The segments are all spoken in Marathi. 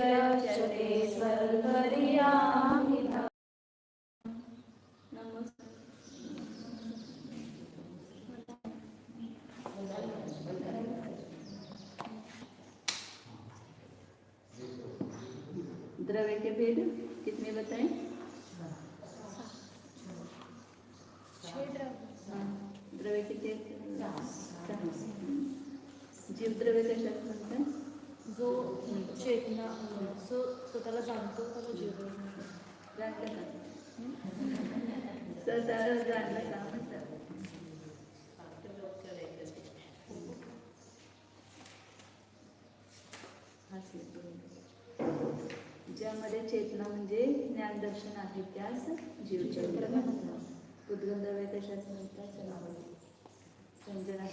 रचते सर्वपर्यामि द्रव्य के भेद कितने बताएं? द्रव्य कितने? जीव द्रव्य कशात म्हणतात? जो चेतना स्वतःला जाणतो त्याला जीव जाणलं का? स्वतःला जाणलं का म्हणतात? ज्यामध्ये चेतना म्हणजे ज्ञानदर्शन आहे त्यास जीवचक्र म्हणतात. उद्गम द्रव्य कशात म्हणतात? संजना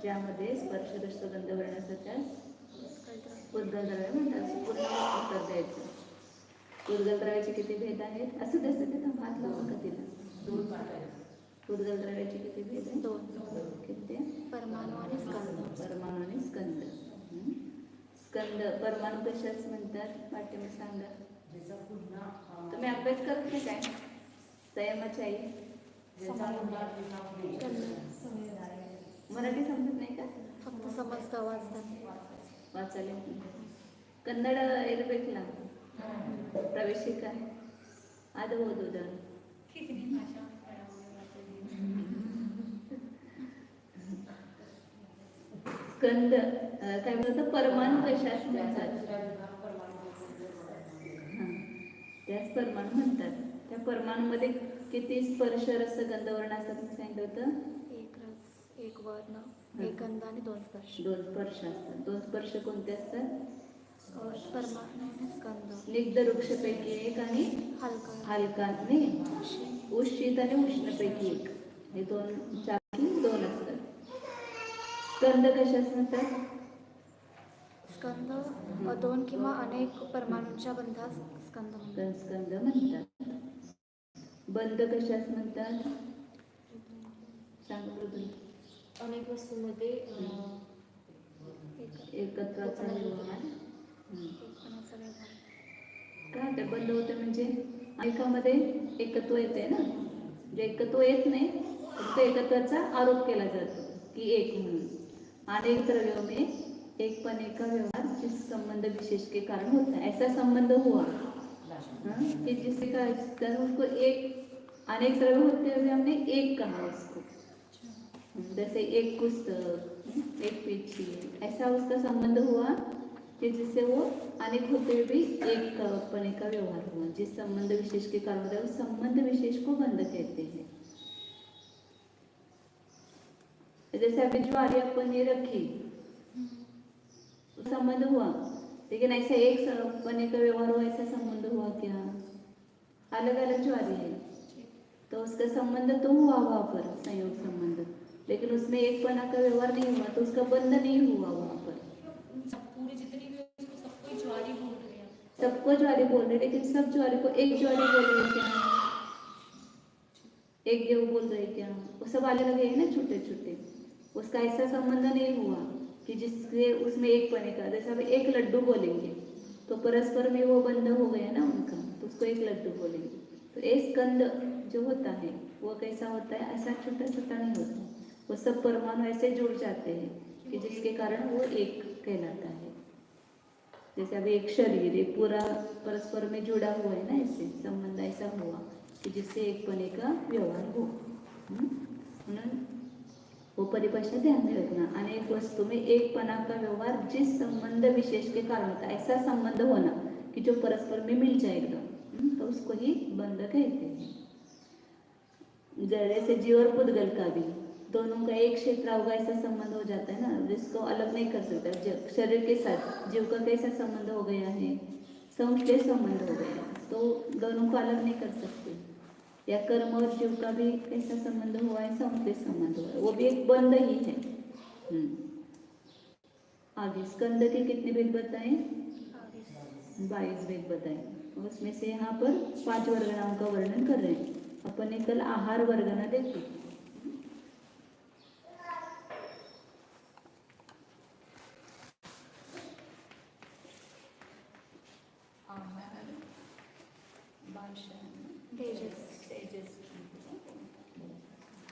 ज्यामध्ये स्पर्श रसगंध वर्ण असतात त्यास उद्गम द्रव्य म्हणतात. पूर्ण उत्तर द्यायचं. उद्गम द्रव्याचे किती भेद आहेत? असं तसं तिथं हात लावून का तिला? उद्गम द्रव्याचे किती भेद आहेत? 2. किती? परमाणु आणि स्कंद. परमाणु आणि स्कंद. स्कंद परमाणु कशास म्हणतात? पाठ्यमध्ये सांगा. तुम्ही अभ्यास करत नाही काय? संयमाची आई मराठी समजत नाही का? फक्त समजतं वाचायला कन्नड इरबेकला प्रवेशिका ಅದು ಓದೋದು स्कंद काय म्हणतात? परमाणु कशास म्हणतात? त्याच परमाणु म्हणतात. त्या परमाणूमध्ये किती स्पर्श रस गंध वर्ण असतात मी सांगितलं होतं? एक वर्ण, एक गंध आणि 2 स्पर्श. 2 स्पर्श असतात. 2 स्पर्श कोणते असतात? परमाणु आणि स्कंद. स्निग्ध वृक्षपैकी एक आणि हलका नाही उष्णित आणि उष्णपैकी एक. हे 2 असतात. स्कंद कशास म्हणतात? स्कंद 2 किंवा अनेक परमाणूंच्या बंधास स्कंद म्हणतात. बंध कशास म्हणतात? सांग बरोबर. अनेक वस्तूंमध्ये एकत्वाचा व्यवहार. काय ते बंद होते म्हणजे अनेकामध्ये एकत्व येते ना. जे एकत्व येत नाही फक्त एकत्वाचा आरोप केला जातो की एक म्हणून. अनेक द्रव्यों में एक पने का व्यवहार जिस संबंध विशेष के कारण होता है ऐसा संबंध हुआ कि जिससे का उसको एक अनेक द्रव्य होते हुए हमने एक कहा उसको. जैसे एक पुस्तक, एक पीछी, ऐसा उसका संबंध हुआ कि जिससे वो अनेक होते हुए भी एक पने का व्यवहार हुआ. जिस संबंध विशेष के कारण होता है उस संबंध विशेष को बंध कहते हैं. जैसे अभी ज्वारी अपन ये रखी संबंध हुआ लेकिन ऐसे एक पने का व्यवहार हुआ ऐसा संबंध हुआ क्या? अलग अलग ज्वारी है तो उसका संबंध तो हुआ वहाँ पर संयोग संबंध लेकिन उसमें एक पना का व्यवहार नहीं हुआ तो उसका बंध नहीं हुआ वहाँ पर. पूरी जितनी भी सबको ज्वारी बोल रहे हैं. सबको ज्वारी बोल रहे लेकिन सब ज्वारी को एक ज्वारी बोल रहे क्या? एक गेहूँ बोल रहे क्या? वो सब अलग अलग है ना छोटे छोटे. उसका ऐसा संबंध नहीं हुआ कि जिससे उसमें एक पने का. जैसे हम एक लड्डू बोलेंगे तो परस्पर में वो बंध हो गया ना उनका तो उसको एक लड्डू बोलेंगे. तो एक स्कंद जो होता है वो कैसा होता है? ऐसा छोटा छोटा नहीं होता. वो सब परमाणु ऐसे जुड़ जाते हैं कि जिसके कारण वो एक कहलाता है. जैसे अभी एक शरीर एक पूरा परस्पर में जुड़ा हुआ है ना ऐसे संबंध ऐसा हुआ कि जिससे एक पने का व्यवहार हो. वो परिभाषा ध्यान में रखना. अनेक वस्तु में एक पना का व्यवहार जिस संबंध विशेष के कारण होता है ऐसा संबंध होना कि जो परस्पर में मिल जाएगा तो उसको ही बंध कहते हैं. जैसे जीव और पुद्गल का भी दोनों का एक क्षेत्र होगा ऐसा संबंध हो जाता है ना. जिसको अलग नहीं कर सकता. शरीर के साथ जीव का कैसा संबंध हो गया है? संश्लेष संबंध हो गया तो दोनों को अलग नहीं कर सकते. या कर्म और जीव का भी कैसा संबंध हुआ है? संश्लेष संबंध हुआ है. वो भी एक बंध ही है. आगे स्कंद के कितने भेद बताएं? 22 भेद बताएं. उसमें से यहाँ पर 5 वर्गनाओं का वर्णन कर रहे हैं. अपन ने कल आहार वर्गना देखी. भाषा तेजस तेजस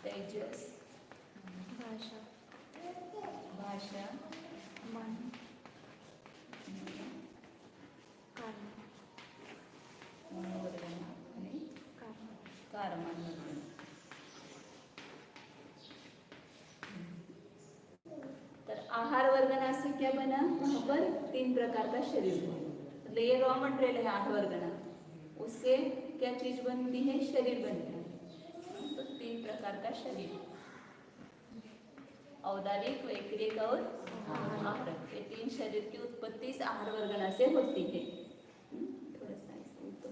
तेजस भाषा भाषा मन कर्म मनोवर्गण आणि कर्म कारमांवर्गण. तर आहार वर्गना से क्या बना, वहाँ पर 3 प्रकार का शरीर है. मतलब ये रॉ मटेरियल है आहार वर्गना, उससे क्या चीज बनती है, शरीर बनता है. तो 3 प्रकार का शरीर, औदारिक, वैक्रिक और आहारक. ये 3 शरीर की उत्पत्ति इस आहार वर्गना से होती है. थोड़ा सा इसको ऊपर.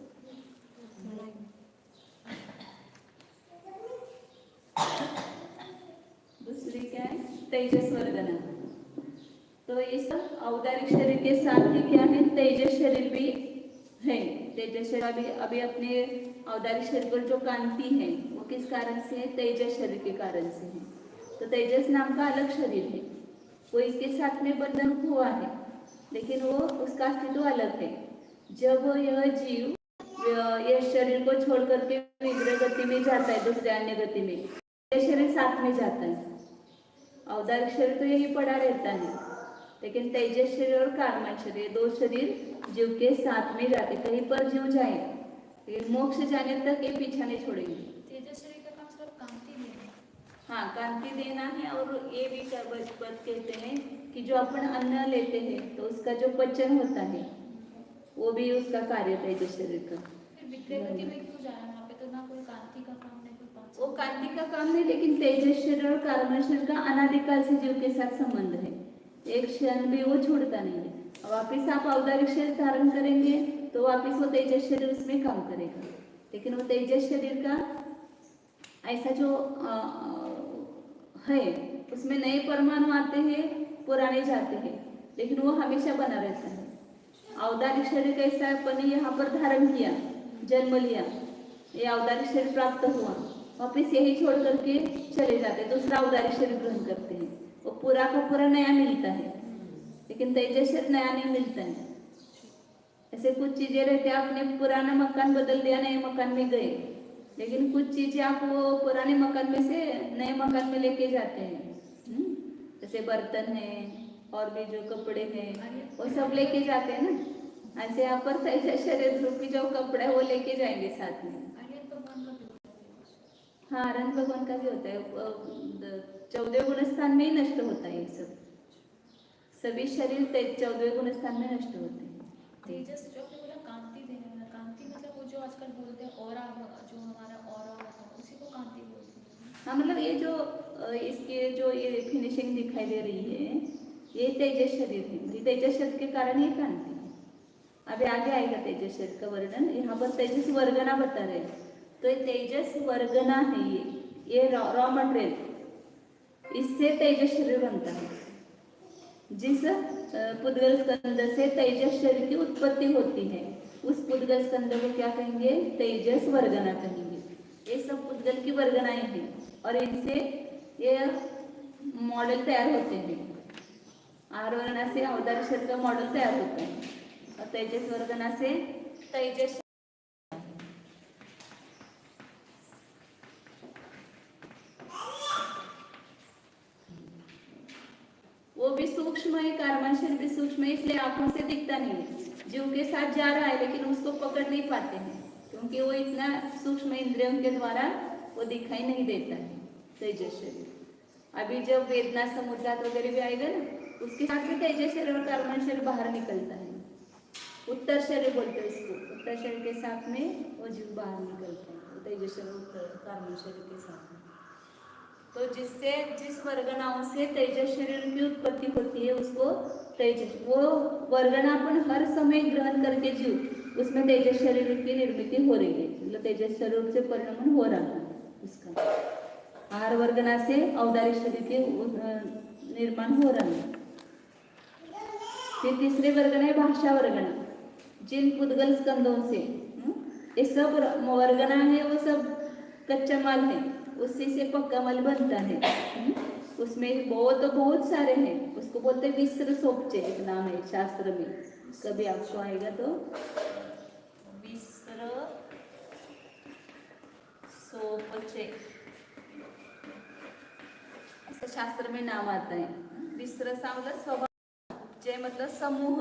दूसरी क्या है, तेजस वर्गना. तो ये सब औदारिक शरीर के साथ ही क्या है, तेजस शरीर भी है. तेजस शरीर अभी अपने औदारिक शरीर पर जो कांति है वो किस कारण से है, तेजस शरीर के कारण से है. तो तेजस नाम का अलग शरीर है, वो इसके साथ में बंधन हुआ है, लेकिन वो उसका अस्तित्व अलग है. जब यह जीव यह शरीर को छोड़ करके विग्रह गति में जाता है, दूसरे अन्य गति में, यह शरीर साथ में जाता है. औदारिक शरीर तो यही पड़ा रहता है, लेकिन तेजस शरीर और कारमन शरीर, 2 शरीर जीव के साथ में जाते. कहीं पर जीव जाए, लेकिन मोक्ष जाने तक ये पीछा नहीं छोड़ेंगे. तेजस शरीर का काम सिर्फ कांति देना. हाँ, कांति देना है. और ये भी बात कहते हैं कि जो अपन अन्न लेते हैं तो उसका जो पचन होता है वो भी उसका कार्य तेजस शरीर का. फिर विग्रह गति में क्यों जा रहा है वहाँ पे, तो ना कोई कांति का काम नहीं, कोई पांच. वो कांति का काम नहीं, लेकिन तेजस शरीर और कारमन शरीर का अनादिकाल से जीव के साथ संबंध है. एक क्षण भी वो छूटता नहीं है. वापिस आप औदारिक शरीर धारण करेंगे तो वापिस वो तेजस शरीर उसमें काम करेगा. लेकिन वो तेजस शरीर का ऐसा जो है, उसमें नए परमाणु आते हैं, पुराने जाते हैं, लेकिन वो हमेशा बना रहता है. औदारिक शरीर कैसा है, अपन यहाँ पर धारण किया, जन्म लिया, ये औदारिक शरीर प्राप्त हुआ, वापिस यही छोड़ करके चले जाते, दूसरा औदारिक शरीर ग्रहण करते हैं. वो पूरा का पूरा नया मिलता है, लेकिन तेजस शरीर नया नहीं मिलता है. ऐसे कुछ चीजें रहते हैं, आपने पुराना मकान बदल दिया, नए मकान में गए, लेकिन कुछ चीजें आप वो पुराने मकान में से नए मकान में लेके जाते हैं. जैसे बर्तन है और भी जो कपड़े हैं वो सब लेके जाते हैं ना. ऐसे यहाँ पर तेजस शरीर रूपी जो कपड़ा है वो लेके जाएंगे साथ में. हाँ, आनंद भगवान का भी होता है. 14वें गुणस्थान में ही नष्ट होता है ये सब. सभी शरीर 14वें गुणस्थान में नष्ट होते हैं. तेजस जो आपने बोला कांति देने वाला, कांति मतलब वो जो आजकल बोलते हैं ऑरा, जो हमारा ऑरा होता है उसी को कांति बोलते हैं. हाँ, मतलब ये जो इसके जो ये फिनिशिंग दिखाई दे रही है, ये तेजस शरीर है. तेजस शरीर के कारण ये कांति है. अभी आगे आएगा तेजस शरीर का वर्णन. यहाँ पर तेजस वर्गना बता रहे हैं. तो ये तेजस वर्गना है, ये रॉ मटेरियल, इससे तेजस शरीर बनता है. जिस पुद्गल स्कंद से तेजस शरीर की उत्पत्ति होती है, उस पुद्गल स्कंद को क्या कहेंगे, तेजस वर्गना कहेंगे. ये सब पुद्गल की वर्गनाएं हैं और इनसे ये मॉडल तैयार होते हैं. आहार वर्गना से औदारिक शरीर का मॉडल तैयार होता है और तेजस वर्गना से तेजस. वो भी सूक्ष्म है, कारमन शरीर भी सूक्ष्म है, इसलिए आंखों से दिखता नहीं है. जीव के साथ जा रहा है लेकिन उसको पकड़ नहीं पाते हैं, क्योंकि वो इतना सूक्ष्म इंद्रियों के द्वारा वो दिखाई नहीं देता है तेजस शरीर. अभी जब वेदना समुद्रात वगैरह भी आएगा ना, उसके साथ में तेजस शरीर और कारमन शरीर बाहर निकलता है. उत्तर शरीर बोलते हैं इसको. उत्तर शरीर के साथ में वो जीव बाहर निकलता है, तेजस शरीर कारमन शरीर के साथ में. तो जिससे जिस वर्गनाओं से तेजस शरीर की उत्पत्ति होती है उसको तेजस, वो वर्गनापन हर समय ग्रहण करके जीव उसमें तेजस शरीर की निर्मिति हो रही है. मतलब तेजस शरीर से परिणमन हो रहा है उसका. आहार वर्गना से औदारिक शरीर के निर्माण हो रहा है. फिर तीसरे वर्गना है भाषा वर्गना. जिन पुद्गल स्कंदों से ये सब वर्गना है, वो सब कच्चा माल है, उसी से पक्का माल बनता है. उसमें बहुत सारे हैं. उसको बोलते हैं विस्र सोपचे, एक नाम है शास्त्र में. कभी आपको आएगा तो विस्र सोपचे ऐसा शास्त्र में नाम आता है। विस्रसा मतलब स्वभाव, जय मतलब समूह।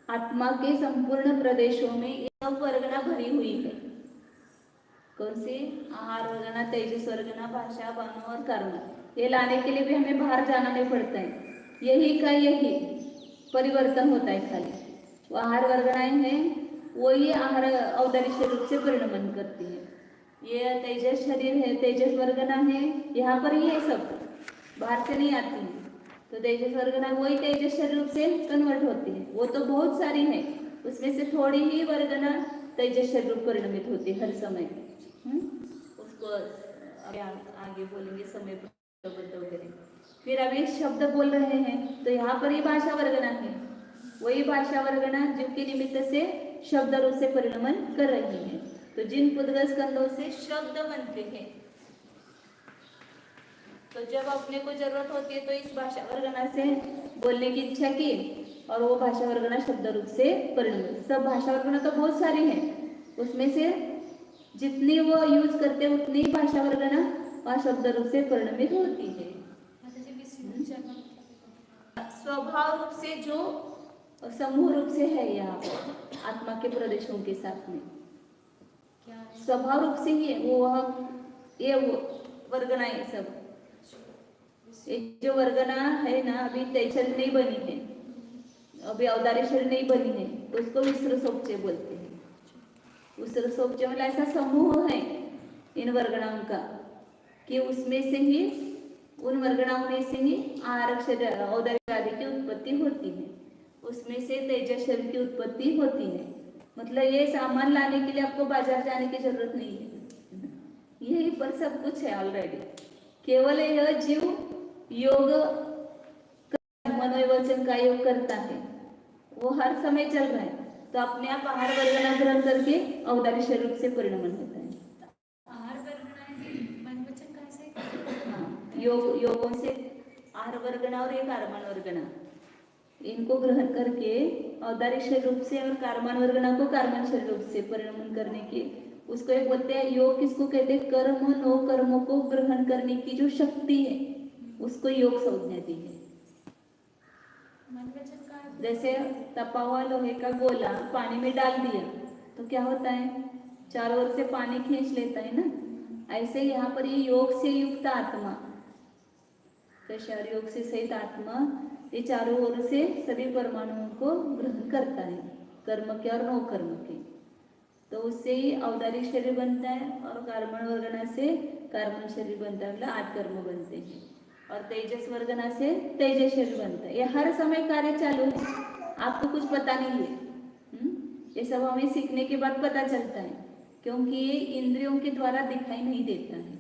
आत्मा के संपूर्ण प्रदेशों में ये सब वर्गना भरी हुई है। कौन सी? आहार वर्गना, तेजस वर्गना, भाषा, बाणु और कर्म। ये लाने के लिए भी हमें बाहर जाना नहीं पड़ता है, यही का यही परिवर्तन होता है खाली। वो आहार वर्गनाएं हैं, वही आहार औदारिक रूप से परिणमन करती है। ये तेजस शरीर है, तेजस वर्गना है, यहाँ पर ही है, सब बाहर से नहीं आती है। तो तेजस वर्गना वही तेजस शरीर रूप से कन्वर्ट होती है। वो तो बहुत सारी है, उसमें से थोड़ी ही वर्गना तेजस शरीर रूप परिणमित होती है हर समय। उसको अभी आगे बोलेंगे समय प्रबंध वगैरह। फिर अभी शब्द बोल रहे हैं तो यहाँ पर ही भाषा वर्गना है, वही भाषा वर्गना जो के निमित्त से शब्द रूप से परिणमन कर रही है। तो जिन पुद्गल स्कंदों से शब्द बनते हैं, तो जब अपने को जरूरत होती है तो इस भाषा वर्गना से बोलने की इच्छा की और वो भाषा वर्गना शब्द रूप से परिणमित। सब भाषा वर्गना तो बहुत सारी है, उसमें से जितनी वो यूज करते हैं उतनी भाषा वर्गना वह शब्द रूप से परिणमित होती है। स्वभाव रूप से जो समूह रूप से है यहाँ आत्मा के प्रदेशों के साथ में स्वभाव रूप से ही है वो, वह ये वर्गना है सब। ये जो वर्गना है ना, अभी तैशल नहीं बनी है, अभी अवदारेश्वर नहीं बनी है, तो उसको विस्र सोपचे बोलते हैं। विस्र सोपचे मतलब ऐसा समूह है इन वर्गणाओं का कि उसमें से ही, उन वर्गणाओं में से ही आरक्षर औदार्य आदि की उत्पत्ति होती है, उसमें से तेजस शरीर की उत्पत्ति होती है। मतलब ये सामान लाने के लिए आपको बाजार जाने की जरूरत नहीं है, यही पर सब कुछ है ऑलरेडी। केवल यह जीव योग मनोवचन का योग करता है, वो हर समय चल रहा है, तो अपने आप आहार वर्गना ग्रहण करके औदार्य शरीर रूप से परिणमन होता है। आहार वर्गना मन वचन कैसे? हाँ, योगों से आहार वर्गना और एक आरमान वर्गना, इनको ग्रहण करके औदारिक शरीर रूप से और कारमान वर्गना को कारमान शरीर रूप से परिणमन करने की, उसको एक बोलते हैं योग। किसको कहते हैं? कर्म नो कर्मों को ग्रहण करने की जो शक्ति है उसको योग संज्ञा दी है। मन वचन का जैसे तपा हुआ लोहे का गोला पानी में डाल दिया तो क्या होता है? चारों ओर से पानी खींच लेता है ना। ऐसे यहाँ पर ये योग से युक्त आत्मा, योग से सहित आत्मा ये चारों ओर से सभी परमाणुओं को ग्रहण करता है, कर्म के और नो कर्म के। तो उससे ही औदारिक शरीर बनता है और कार्बन वर्गना से कार्बन शरीर बनता है, मतलब 8 कर्म बनते हैं। और तेजस वर्गना से तेजस शरीर बनता है। ये हर समय कार्य चालू है, आपको कुछ पता नहीं है। ये सब हमें सीखने के बाद पता चलता है, क्योंकि ये इंद्रियों के द्वारा दिखाई नहीं देता है।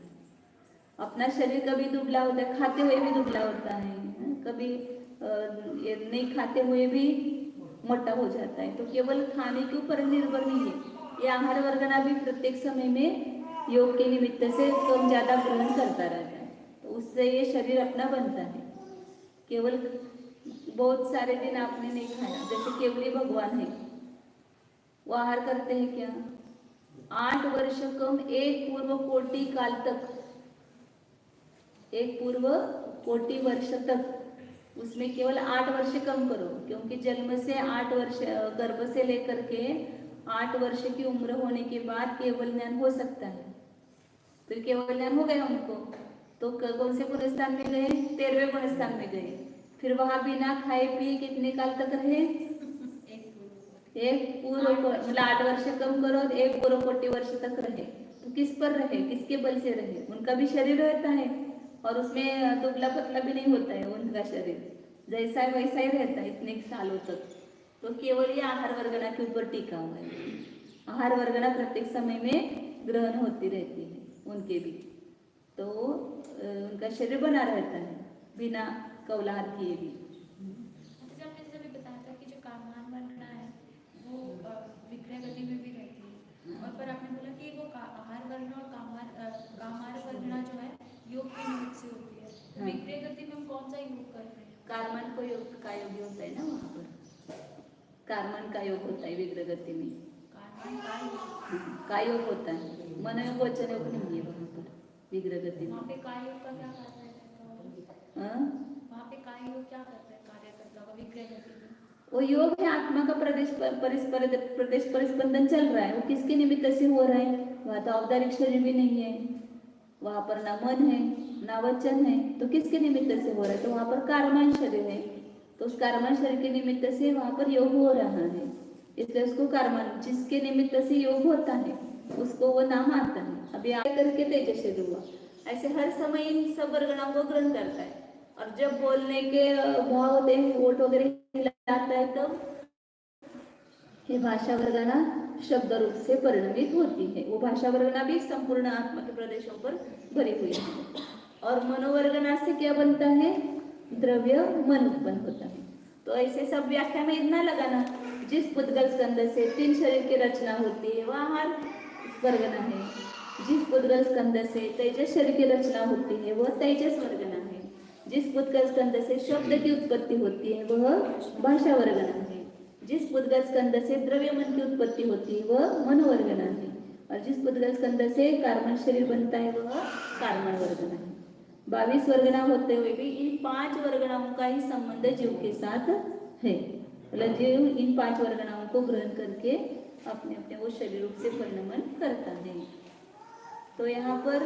अपना शरीर कभी दुबला होता है, खाते हुए भी दुबला होता है, कभी ये नहीं खाते हुए भी मोटा हो जाता है। तो केवल खाने के ऊपर निर्भर नहीं है, ये आहार वर्गना भी प्रत्येक समय में योग के निमित्त से कम ज्यादा ग्रहण करता रहता है, तो उससे ये शरीर अपना बनता है। केवल बहुत सारे दिन आपने नहीं खाया, जैसे केवली भगवान है, वो आहार करते हैं क्या? 8 वर्ष कम एक पूर्व कोटि काल तक, एक पूर्व कोटि वर्ष तक, उसमें केवल 8 वर्ष कम करो, क्योंकि जन्म से 8 वर्ष, गर्भ से लेकर के 8 वर्ष की उम्र होने के बाद केवल ज्ञान हो सकता है। फिर केवल ज्ञान हो गया उनको, तो कौन से पुनस्थान में गए? 13वें पुनस्थान में गए। फिर वहां बिना खाए पिए कितने काल तक रहे? एक पूर्व, मतलब 8 वर्ष कम करो, एक पूर्व कोटि वर्ष तक रहे। तो किस पर रहे, किसके बल से रहे? उनका भी शरीर रहता है और उसमें दुबला पतला भी नहीं होता है, उनका शरीर जैसा है वैसा ही रहता है इतने सालों तक। तो केवल ये आहार वर्गना के ऊपर टिका हुआ है। आहार वर्गना प्रत्येक समय में ग्रहण होती रहती है उनके भी, तो उनका शरीर बना रहता है बिना कौलाहल किए भी। आपने जैसे बताया था कि जो कामान वर्गना है वो विक्रय गति में भी रहती है, और पर आपने बोला कि वो आहार वर्गना और कामार वर्गना जो है योग के निमित्त से होती है। तो विक्रय गति में हम कौन सा योग कर रहे हैं? कार्मन को योग का योग होता है ना, वहाँ पर कार्मन का योग होता है विक्रय गति में। कार्मन का योग का योग होता है, मनयोग वचन योग नहीं है वहाँ पर विग्रह गति में। वहाँ पे काय योग का क्या कार्य है? हाँ? वहाँ पे काय योग क्या करता है, कार्य करता होगा विग्रह गति में? वो योग है, आत्मा का प्रदेश परिस्पंदन चल रहा है। वो किसके निमित्त से हो रहा है? वहाँ तो औदारिक शरीर भी नहीं है, वहाँ पर ना मन है ना वचन है, तो किसके निमित्त से हो रहा है? तो वहाँ पर कारमान शरीर है, तो उस कारमान शरीर के निमित्त से वहाँ पर योग हो रहा है, इसलिए उसको कारमान, जिसके निमित्त से योग होता है उसको वो नाम आता है। अभी आगे करके तेज शरीर हुआ, ऐसे हर समय इन सब वर्गणाओं को ग्रहण करता है। और जब बोलने के भाव होते हैं, ओठ वगैरह हिलाता है, तब ये भाषा वर्गना शब्द रूप से परिणमित होती है। वो भाषा वर्गना भी संपूर्ण आत्मा के प्रदेशों पर भरी हुई है। और मनोवर्गना से क्या बनता है? द्रव्य मन उत्पन्न होता है। तो ऐसे सब व्याख्या में इतना लगाना, जिस पुद्गल स्कंद से 3 शरीर की रचना होती है वह आहार वर्गना है। जिस पुद्गल स्कंद से तेजस शरीर की रचना होती है वह तेजस वर्गना है। जिस पुद्गल स्कंद से शब्द की उत्पत्ति होती है वह भाषा वर्गना है। जिस पुद्गल स्कंद से द्रव्य मन की उत्पत्ति होती है वह मनोवर्गना है। और जिस पुद्गल स्कंद से कार्बन शरीर बनता है वह कार्बन वर्गना है। 22 वर्गना होते हुए भी इन 5 वर्गनाओं का ही संबंध जीव के साथ है। मतलब जीव इन 5 वर्गनाओं को ग्रहण करके अपने अपने वो शरीर रूप से परिणमन करता है। तो यहाँ पर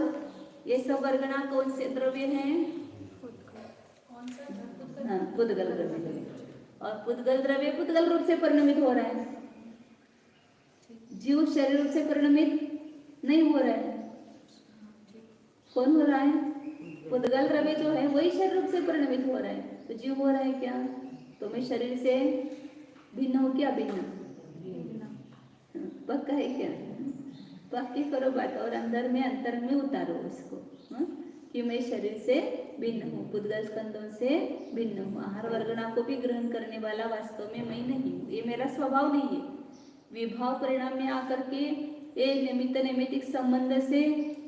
ये सब वर्गना कौन से द्रव्य हैं? कौन सा? हाँ, पुद्गल द्रव्य। और पुद्गल द्रव्य पुद्गल रूप से परिणमित हो रहा है, जीव शरीर रूप से परिणमित नहीं हो रहा है। कौन हो रहा है? पुद्गल द्रव्य जो है वही शरीर रूप से परिणमित हो रहा है। तो जीव हो रहा है क्या? तो मैं शरीर से भिन्न हो क्या? भिन्न पक्का है क्या? पक्की करो बात और अंदर में उतारो उसको, कि मैं शरीर से भिन्न हूँ, पुद्गल स्कंदों से भिन्न हूँ। आहार वर्गना को भी ग्रहण करने वाला वास्तव में मैं नहीं हूँ, ये मेरा स्वभाव नहीं है। विभाव परिणाम में आकर के ये निमित्त नैमित्तिक संबंध से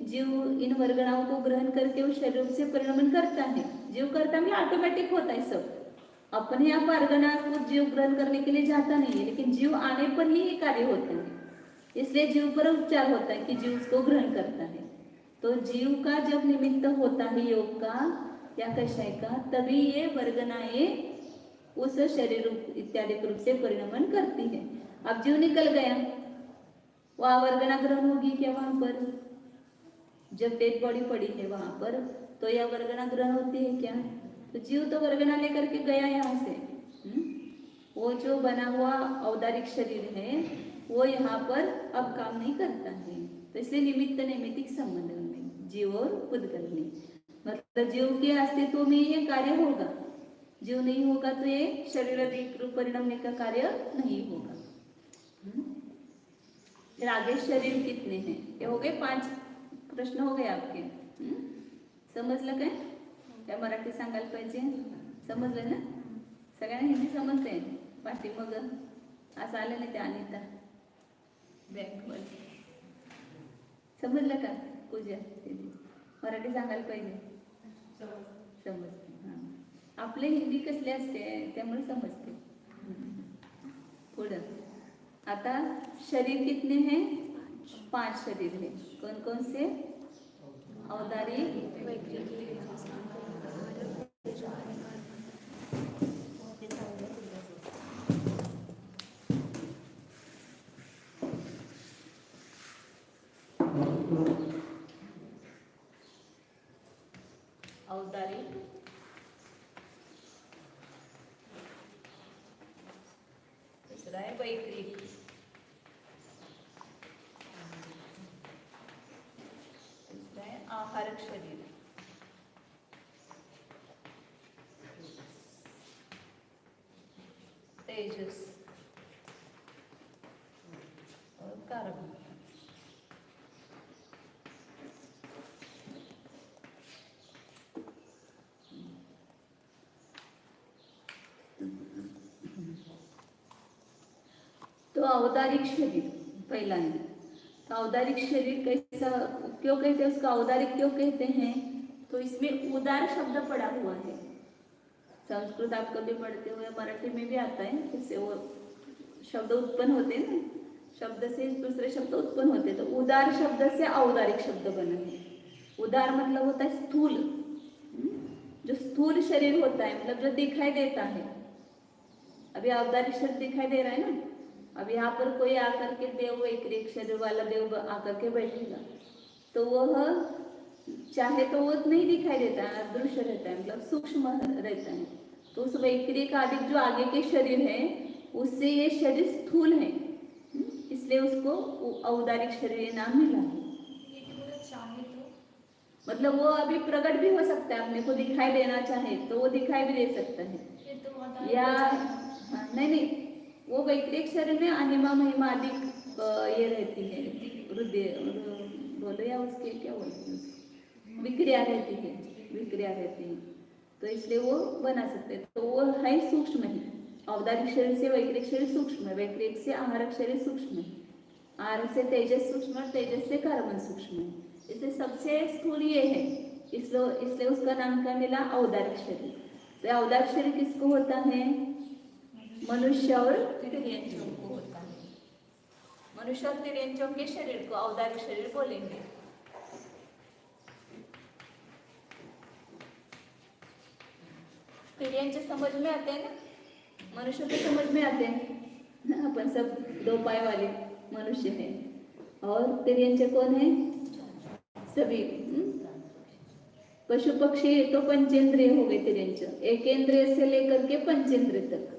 जीव इन वर्गणाओं को ग्रहण करके उस शरीर से परिणमन करता है। जीव करता है ऑटोमेटिक होता है सब, अपने आप वर्गना को जीव ग्रहण करने के लिए जाता नहीं है, लेकिन जीव आने पर ही ये कार्य होता है। इसलिए जीव पर उपचार होता है कि जीव उसको ग्रहण करता है। तो जीव का जब निमित्त होता है योग का या कषाय का, तभी ये वर्गनाएं उस शरीर इत्यादि रूप से परिणमन करती है। अब जीव निकल गया, वहां वर्गना ग्रहण होगी क्या? वहां पर जब डेड बॉडी पड़ी है वहां पर, तो यह वर्गना ग्रहण होती है क्या? तो जीव तो वर्गना लेकर के गया यहाँ से। वो जो बना हुआ औदारिक शरीर है वो यहाँ पर अब काम नहीं करता है। तो इसलिए निमित्त नैमित्तिक संबंध में जीव और पुद्गल में, मतलब जीव के अस्तित्व में ये कार्य होगा, जीव नहीं होगा तो ये शरीर रूप परिणमने का कार्य नहीं होगा। फिर आगे शरीर कितने हैं? ये हो गए 5 प्रश्न हो गए आपके। समजलं काय? त्या मराठी सांगायला पाहिजे, समजलं ना? सगळ्यांना हिंदी समजते? पाठी मग असं आलं नाही ते अनिता बॅकवर समजलं का? पूजा मराठी सांगायला पाहिजे, समजते? हां, आपले हिंदी कसले असते त्यामुळे समजते। पुढं आता शरीर कितने हैं? 5 शरीर है। कौन कौन से? औदारिक, औदारिक, दूसरा है वैक्रिक, तीसरा है आहारक शरीर, तेजस और कार्बन। तो औदारिक शरीर पहला है। तो औदारिक शरीर कैसा क्यों कहते हैं, उसका औदारिक क्यों कहते हैं? तो इसमें उदार शब्द पड़ा हुआ है। संस्कृत आप कभी पढ़ते हुए मराठी में भी आता है, इससे वो शब्द उत्पन्न होते हैं ना, शब्द से दूसरे शब्द उत्पन्न होते, तो उदार शब्द से औदारिक शब्द बना है। उदार मतलब होता है स्थूल, जो स्थूल शरीर होता है, मतलब जो दिखाई देता है। अभी औदारिक शरीर दिखाई दे रहा है ना, अब यहाँ पर कोई आकर के देव, एक शरीर वाला देव आकर के बैठेगा, तो वह चाहे तो वो नहीं दिखाई देता है, अदृश्य रहता है, मतलब सूक्ष्म रहता है। तो उस वैक्रिक आदि जो आगे के शरीर है, उससे ये शरीर स्थूल है, इसलिए उसको औदारिक शरीर नाम मिला है। मतलब वो अभी प्रकट भी हो सकता है, अपने को दिखाई देना चाहे तो वो दिखाई भी दे सकता है, या नहीं, वो वैक्रिक शरीर में अनिमा महिमा अधिक ये रहती है, बोलो या उसके क्या बोलते हैं, विक्रिया रहती है, विक्रिया रहती है, तो इसलिए वो बना सकते हैं। तो वो है सूक्ष्म ही। औदारिक शरीर से वैक्रिक शरीर सूक्ष्म है, वैक्रिक से आहारक शरीर सूक्ष्म है, आहारक से तेजस सूक्ष्म है, तेजस से कार्बन सूक्ष्म है, इसलिए सबसे स्थूल ये है, इसलिए उसका नाम क्या मिला, औदारिक शरीर। तो औदारिक शरीर किसको होता है, मनुष्य और तिर्यंचों को होता है। मनुष्य और तिर्यंचों के शरीर को औदारिक शरीर बोलेंगे। तिर्यंच समझ में आते हैं ना, मनुष्य को समझ में आते हैं, अपन सब 2 पाय वाले मनुष्य हैं, और तिर्यंच कौन है, सभी पशु पक्षी तो पंचेंद्रिय हो गए तिर्यंच, एकेंद्रिय से लेकर के पंचेंद्रिय तक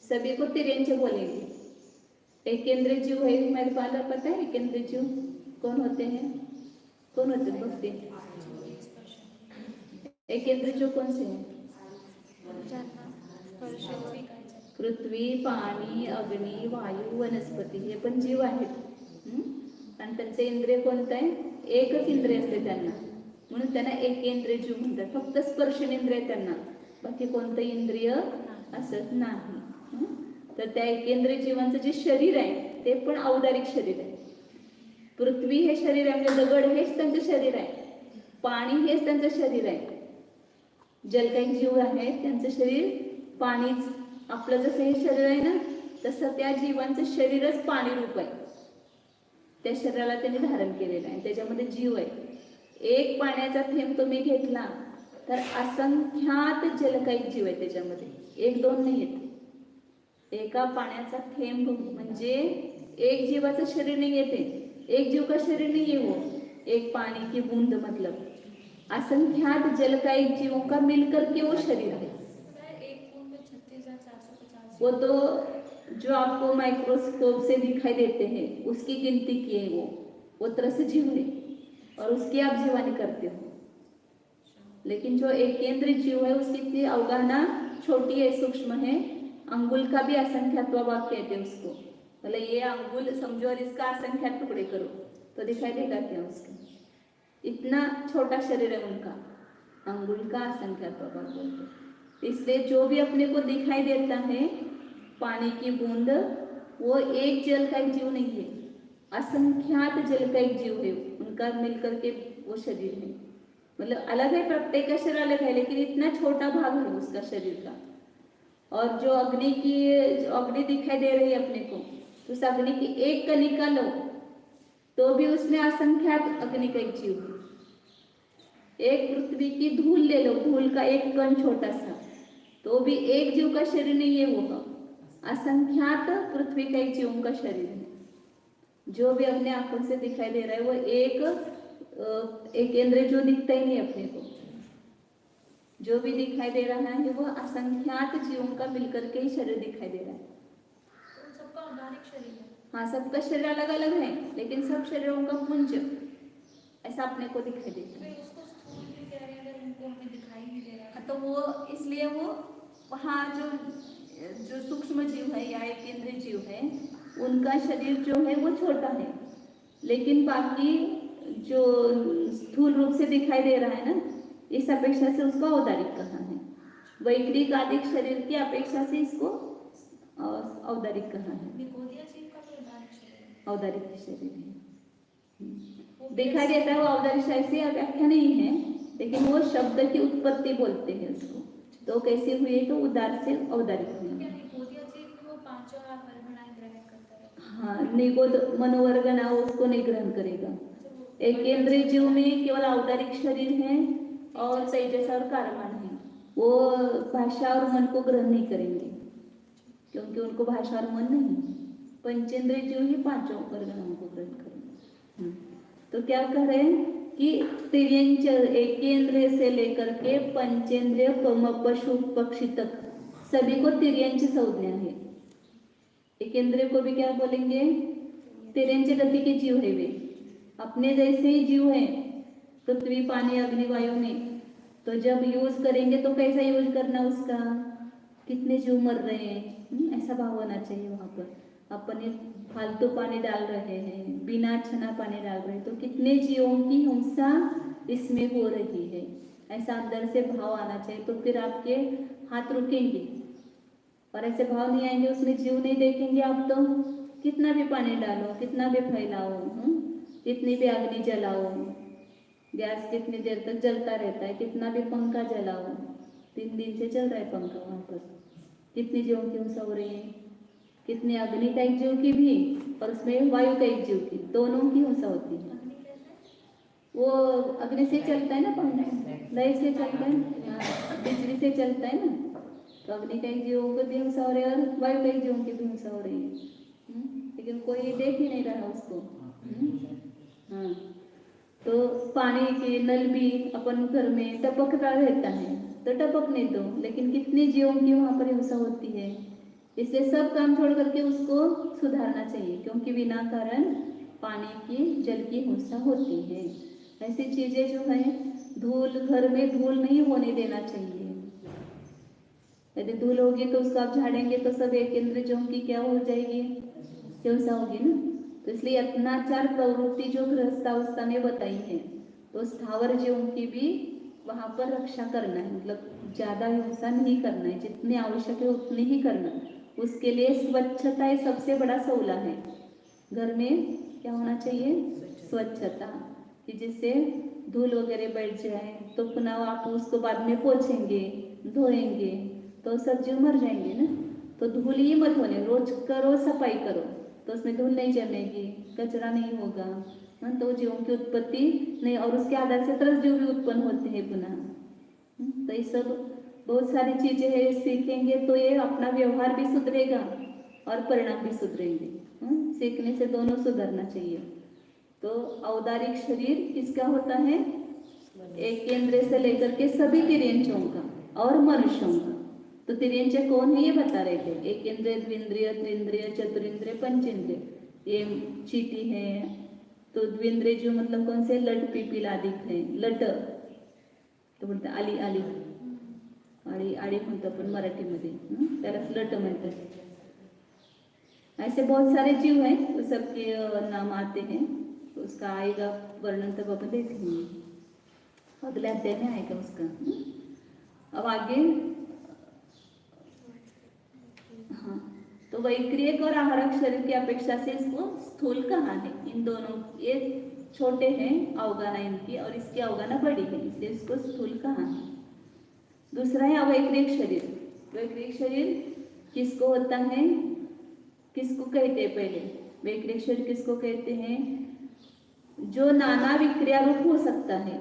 सभी को तिर्यंच बोलेंगे। एकेंद्रिय जीव है, मेरे पाला पता है एकेंद्रिय जीव कौन होते हैं, कौन होते हैं भक्ति, एकेंद्रिय जीव कौन से हैं, पृथ्वी, पाणी, अग्नी, वायू, वनस्पती, हे पण जीव आहेत, आणि त्यांचे इंद्रिय कोणतं आहे, एकच इंद्रिय असते त्यांना, म्हणून त्यांना एकेंद्रिय जीव म्हणतात। फक्त स्पर्शनेंद्रिय त्यांना, बाकी कोणतं इंद्रिय असत नाही। तर त्या एकेंद्रिय जीवांचं जे शरीर आहे ते पण औदारिक शरीर आहे। पृथ्वी हे शरीर आहे, म्हणजे दगड हेच त्यांचं शरीर आहे, पाणी हेच त्यांचं शरीर आहे, जलकायिक जीव आहे त्यांचं शरीर पाणीच, आपलं जसं हे शरीर आहे ना, तसं त्या जीवांचं शरीरच पाणी रूप आहे, त्या शरीराला त्यांनी धारण केलेलं आहे, त्याच्यामध्ये जीव आहे। एक पाण्याचा थेंब तुम्ही घेतला तर असंख्यात जलकायिक जीव आहे त्याच्यामध्ये, 1-2 नाही आहेत। एका पाण्याचा थेंब म्हणजे एक जीवाचं शरीर नहीं है, एक जीव का शरीर नहीं है वो, एक पानी की बूंद मतलब असंख्यात जलकायिक जीवों का मिलकर के वो शरीर है। वो तो जो आपको माइक्रोस्कोप से दिखाई देते हैं उसकी गिनती की है, वो त्रस जीव है और उसकी आप जीवानी करते हो, लेकिन जो एकेंद्रिय जीव है उसकी इतनी अवगाहना छोटी है, सूक्ष्म है। अंगुल का भी असंख्यात्व भाग कहते हैं उसको, मतलब ये अंगुल समझो और इसका असंख्यात टुकड़े करो तो दिखाई देगा क्या उसका, इतना छोटा शरीर है उनका, अंगुल का असंख्यात्व भाग बोलते। इसलिए जो भी अपने को दिखाई देता है पानी की बूंद, वो एक जलकायिक जीव नहीं है, असंख्यात जलकायिक जीव है, उनका मिलकर के वो शरीर है। मतलब अलग है, प्रत्येक का शरीर अलग है, लेकिन इतना छोटा भाग है उसका शरीर का। और जो अग्नि दिखाई दे रही है अपने को, तो उस अग्नि की एक कणिका लो तो भी उसमें असंख्यात अग्नि का एक जीव है। एक पृथ्वी की धूल ले लो, धूल का एक कण छोटा सा, तो भी एक जीव का शरीर नहीं है, वो असंख्यात पृथ्वी का एक जीव का शरीर है। जो भी अपने आंखों से दिखाई दे रहा है वो एक इंद्रिय जो दिखता ही नहीं अपने को, जो भी दिखाई दे रहा है वो असंख्यात जीवों का मिलकर के ही शरीर दिखाई दे रहा है। तो सबका औदारिक शरीर है, हाँ, सबका शरीर अलग अलग है, लेकिन सब शरीरों का पुंज ऐसा अपने को दिखाई देता है। उसको स्थूल भी कह रहे हैं, अगर उनको हमें दिखाई नहीं दे रहा तो वो इसलिए वो वहाँ जो सूक्ष्म जीव है या एक इंद्रिय जीव है, उनका शरीर जो है वो छोटा है, लेकिन बाकी जो स्थूल रूप से दिखाई दे रहा है ना, इस अपेक्षा से उसको औदारिक कहा है। वैक्रिक आदि शरीर की अपेक्षा से इसको औदारिक कहा है। औदारिक शरीर है, दिखाई देता है वो औदारिक शरीर से व्याख्या नहीं है, लेकिन वो शब्द की उत्पत्ति बोलते हैं उसको। तो कैसे हुए, तो उदार से औदारिक हुए। हाँ, निगोद मनोवर्ग ना हो उसको नहीं ग्रहण करेगा। एक केंद्रीय जीव में केवल औदारिक शरीर है और तेजस और कारमान है, वो भाषा और मन को ग्रहण नहीं करेंगे क्योंकि उनको भाषा और मन नहीं। पंचेंद्रिय जीव ही पांचों वर्गनाओं को ग्रहण करेंगे। तो क्या कह रहे हैं कि तिर्यंच एक इंद्रिय से लेकर के पंचेंद्रिय पशु पक्षी तक सभी को तिर्यंच संज्ञा है। एक इंद्रिय को भी क्या बोलेंगे? तिर्यंच गति के जीव है वे, अपने जैसे ही जीव है पृथ्वी पानी अग्नि वायु में। तो जब यूज करेंगे तो कैसा यूज करना उसका, कितने जीव मर रहे हैं, ऐसा भाव होना चाहिए वहां पर। अपन ये फालतू पानी डाल रहे हैं, बिना छना पानी डाल रहे हैं, तो कितने जीवों की हिंसा इसमें हो रही है, ऐसा अंदर से भाव आना चाहिए। तो फिर आपके हाथ रुकेंगे, और ऐसे भाव नहीं आएंगे, उसमें जीव नहीं देखेंगे आप, तो कितना भी पानी डालो, कितना भी फैलाओ, कितनी भी अग्नि जलाओ, गैस कितनी देर तक जलता रहता है, कितना भी पंखा जलाओ, 3 दिन से चल रहा है पंखा वहां पर, कितनी जीवों की हिंसा हो रही है, कितने अग्नि का एक जीव की भी और उसमें वायु का एक जीव की, दोनों की हिंसा होती है। वो अग्नि से चलता है ना पंखा, लय से चलता है, बिजली से चलता है ना, तो अग्नि का एक जीवों की भी हिंसा हो रही है और वायु का एक जीवों की भी हिंसा हो रही है। लेकिन कोई देख ही नहीं रहा उसको। हाँ, तो पानी के नल भी अपन घर में टपकता रहता है, तो टपकने दो, लेकिन कितने जीवों की वहां पर हिंसा होती है। इसलिए सब काम छोड़ करके उसको सुधारना चाहिए, क्योंकि बिना कारण पानी की जल की हिंसा होती है। ऐसी चीजें जो है, धूल, घर में धूल नहीं होने देना चाहिए। यदि धूल होगी तो उसको आप झाड़ेंगे तो सब एक इंद्रियों की क्या हो जाएगी, हिंसा होगी ना। तो इसलिए अत्याचार प्रवृत्ति जो गृहस्थावस्था में बताई है, तो स्थावर जीवों की भी वहां पर रक्षा करना है, मतलब ज्यादा हिंसा नहीं करना है, जितनी आवश्यक है उतनी ही करना। उसके लिए स्वच्छता ही सबसे बड़ा सौला है। घर में क्या होना चाहिए? स्वच्छता, कि जिससे धूल वगैरह बैठ जाए तो पुनः आप उसको बाद में पोछेंगे, धोएंगे, तो सब जीव मर जाएंगे ना। तो धूल ही मत होने, रोज करो, सफाई करो, तो उसमें धूल नहीं जमेगी, कचरा नहीं होगा, तो जीवों की उत्पत्ति नहीं, और उसके आधार से तरस जीव भी उत्पन्न होते हैं पुनः। तो ये सब बहुत सारी चीजें हैं, सीखेंगे तो ये अपना व्यवहार भी सुधरेगा और परिणाम भी सुधरेंगे। सीखने से दोनों सुधरना चाहिए। तो औदारिक शरीर किसका होता है? एक केंद्र से लेकर के सभी तिर्यंचों का और मनुष्यों का। तो तिर्यंच कौन है ये बता रहे थे, एक इंद्रिय, द्विंद्रिय, त्रिंद्रिय, चतुरिंद्रिय, पंचेंद्रिय। ये चीटी है, तो द्विंद्रिय जो मतलब कौन से, लट पिपीलादिक है, लट तो बोलते आली, आली आळी, आळी म्हणतो आपण मराठीमध्ये, त्यालाच लट म्हणतात। ऐसे बहुत सारे जीव हैं, तो सबके नाम आते हैं, तो उसका आएगा वर्णन तब अपन देखेंगे, अगले अध्याय में आएगा उसका। अब आगे, हाँ, तो वैक्रियक और आहारक शरीर की अपेक्षा से इसको स्थूल कहा है। इन दोनों, ये छोटे हैं अवगाना इनकी, और इसकी अवगाना बड़ी है, इसलिए इसको स्थूल कहा है। दूसरा है अवैक्रियक शरीर। वैक्रियक शरीर किसको होता है, किसको कहते हैं? पहले वैक्रियक शरीर किसको कहते हैं? जो नाना विक्रिया रूप हो सकता है।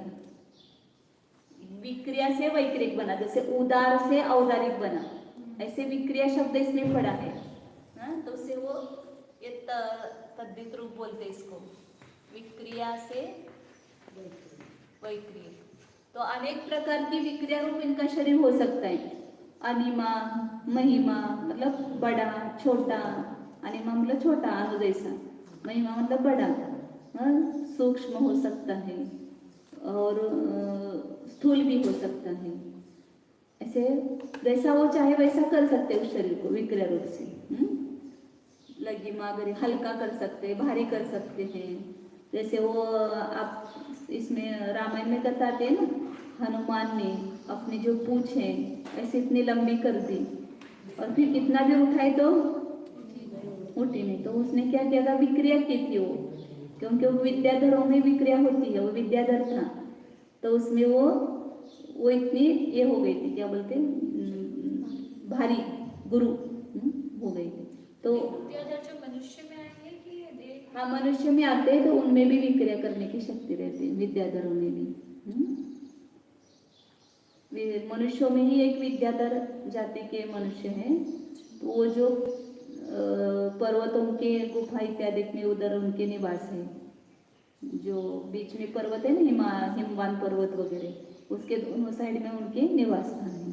विक्रिया से वैक्रियक बना, जैसे उदार से औदारिक बना, ऐसे विक्रिया शब्द इसमें पड़ा है, तो उससे वो ये तद्धित रूप बोलते इसको, विक्रिया से वैक्रिय। तो अनेक प्रकार की विक्रिया रूप इनका शरीर हो सकता है। अनिमा, महिमा मतलब बड़ा, छोटा, अनिमा मतलब छोटा, अणु जैसा, महिमा मतलब बड़ा, सूक्ष्म हो सकता है और स्थूल भी हो सकता है। ऐसे जैसा वो चाहे वैसा कर सकते हैं उस शरीर को विक्रिया रूप से। लघिमा अगर हल्का कर सकते हैं, भारी कर सकते हैं। जैसे वो आप इसमें रामायण में बताते हैं ना, हनुमान ने अपनी जो पूंछ है ऐसे इतनी लंबी कर दी और फिर कितना भी उठाए तो उठी नहीं। तो उसने क्या किया था, विक्रिया की थी वो, क्योंकि वो विद्याधरों में विक्रिया होती है, वो विद्याधर था, तो उसमें वो इतनी ये हो गई थी, क्या बोलते भारी गुरु हो गई थी। तो विद्याधर जो मनुष्य में आएंगे हाँ, मनुष्य में आते हैं तो उनमें भी विक्रिया करने की शक्ति रहती है, विद्याधरों में भी। मनुष्यों में ही एक विद्याधर जाति के मनुष्य हैं, तो वो जो पर्वतों के गुफा इत्यादि में उधर उनके निवास है, जो बीच में पर्वत है ना, हिमवान पर्वत वगैरह, उसके दोनों साइड में उनके निवास स्थान है,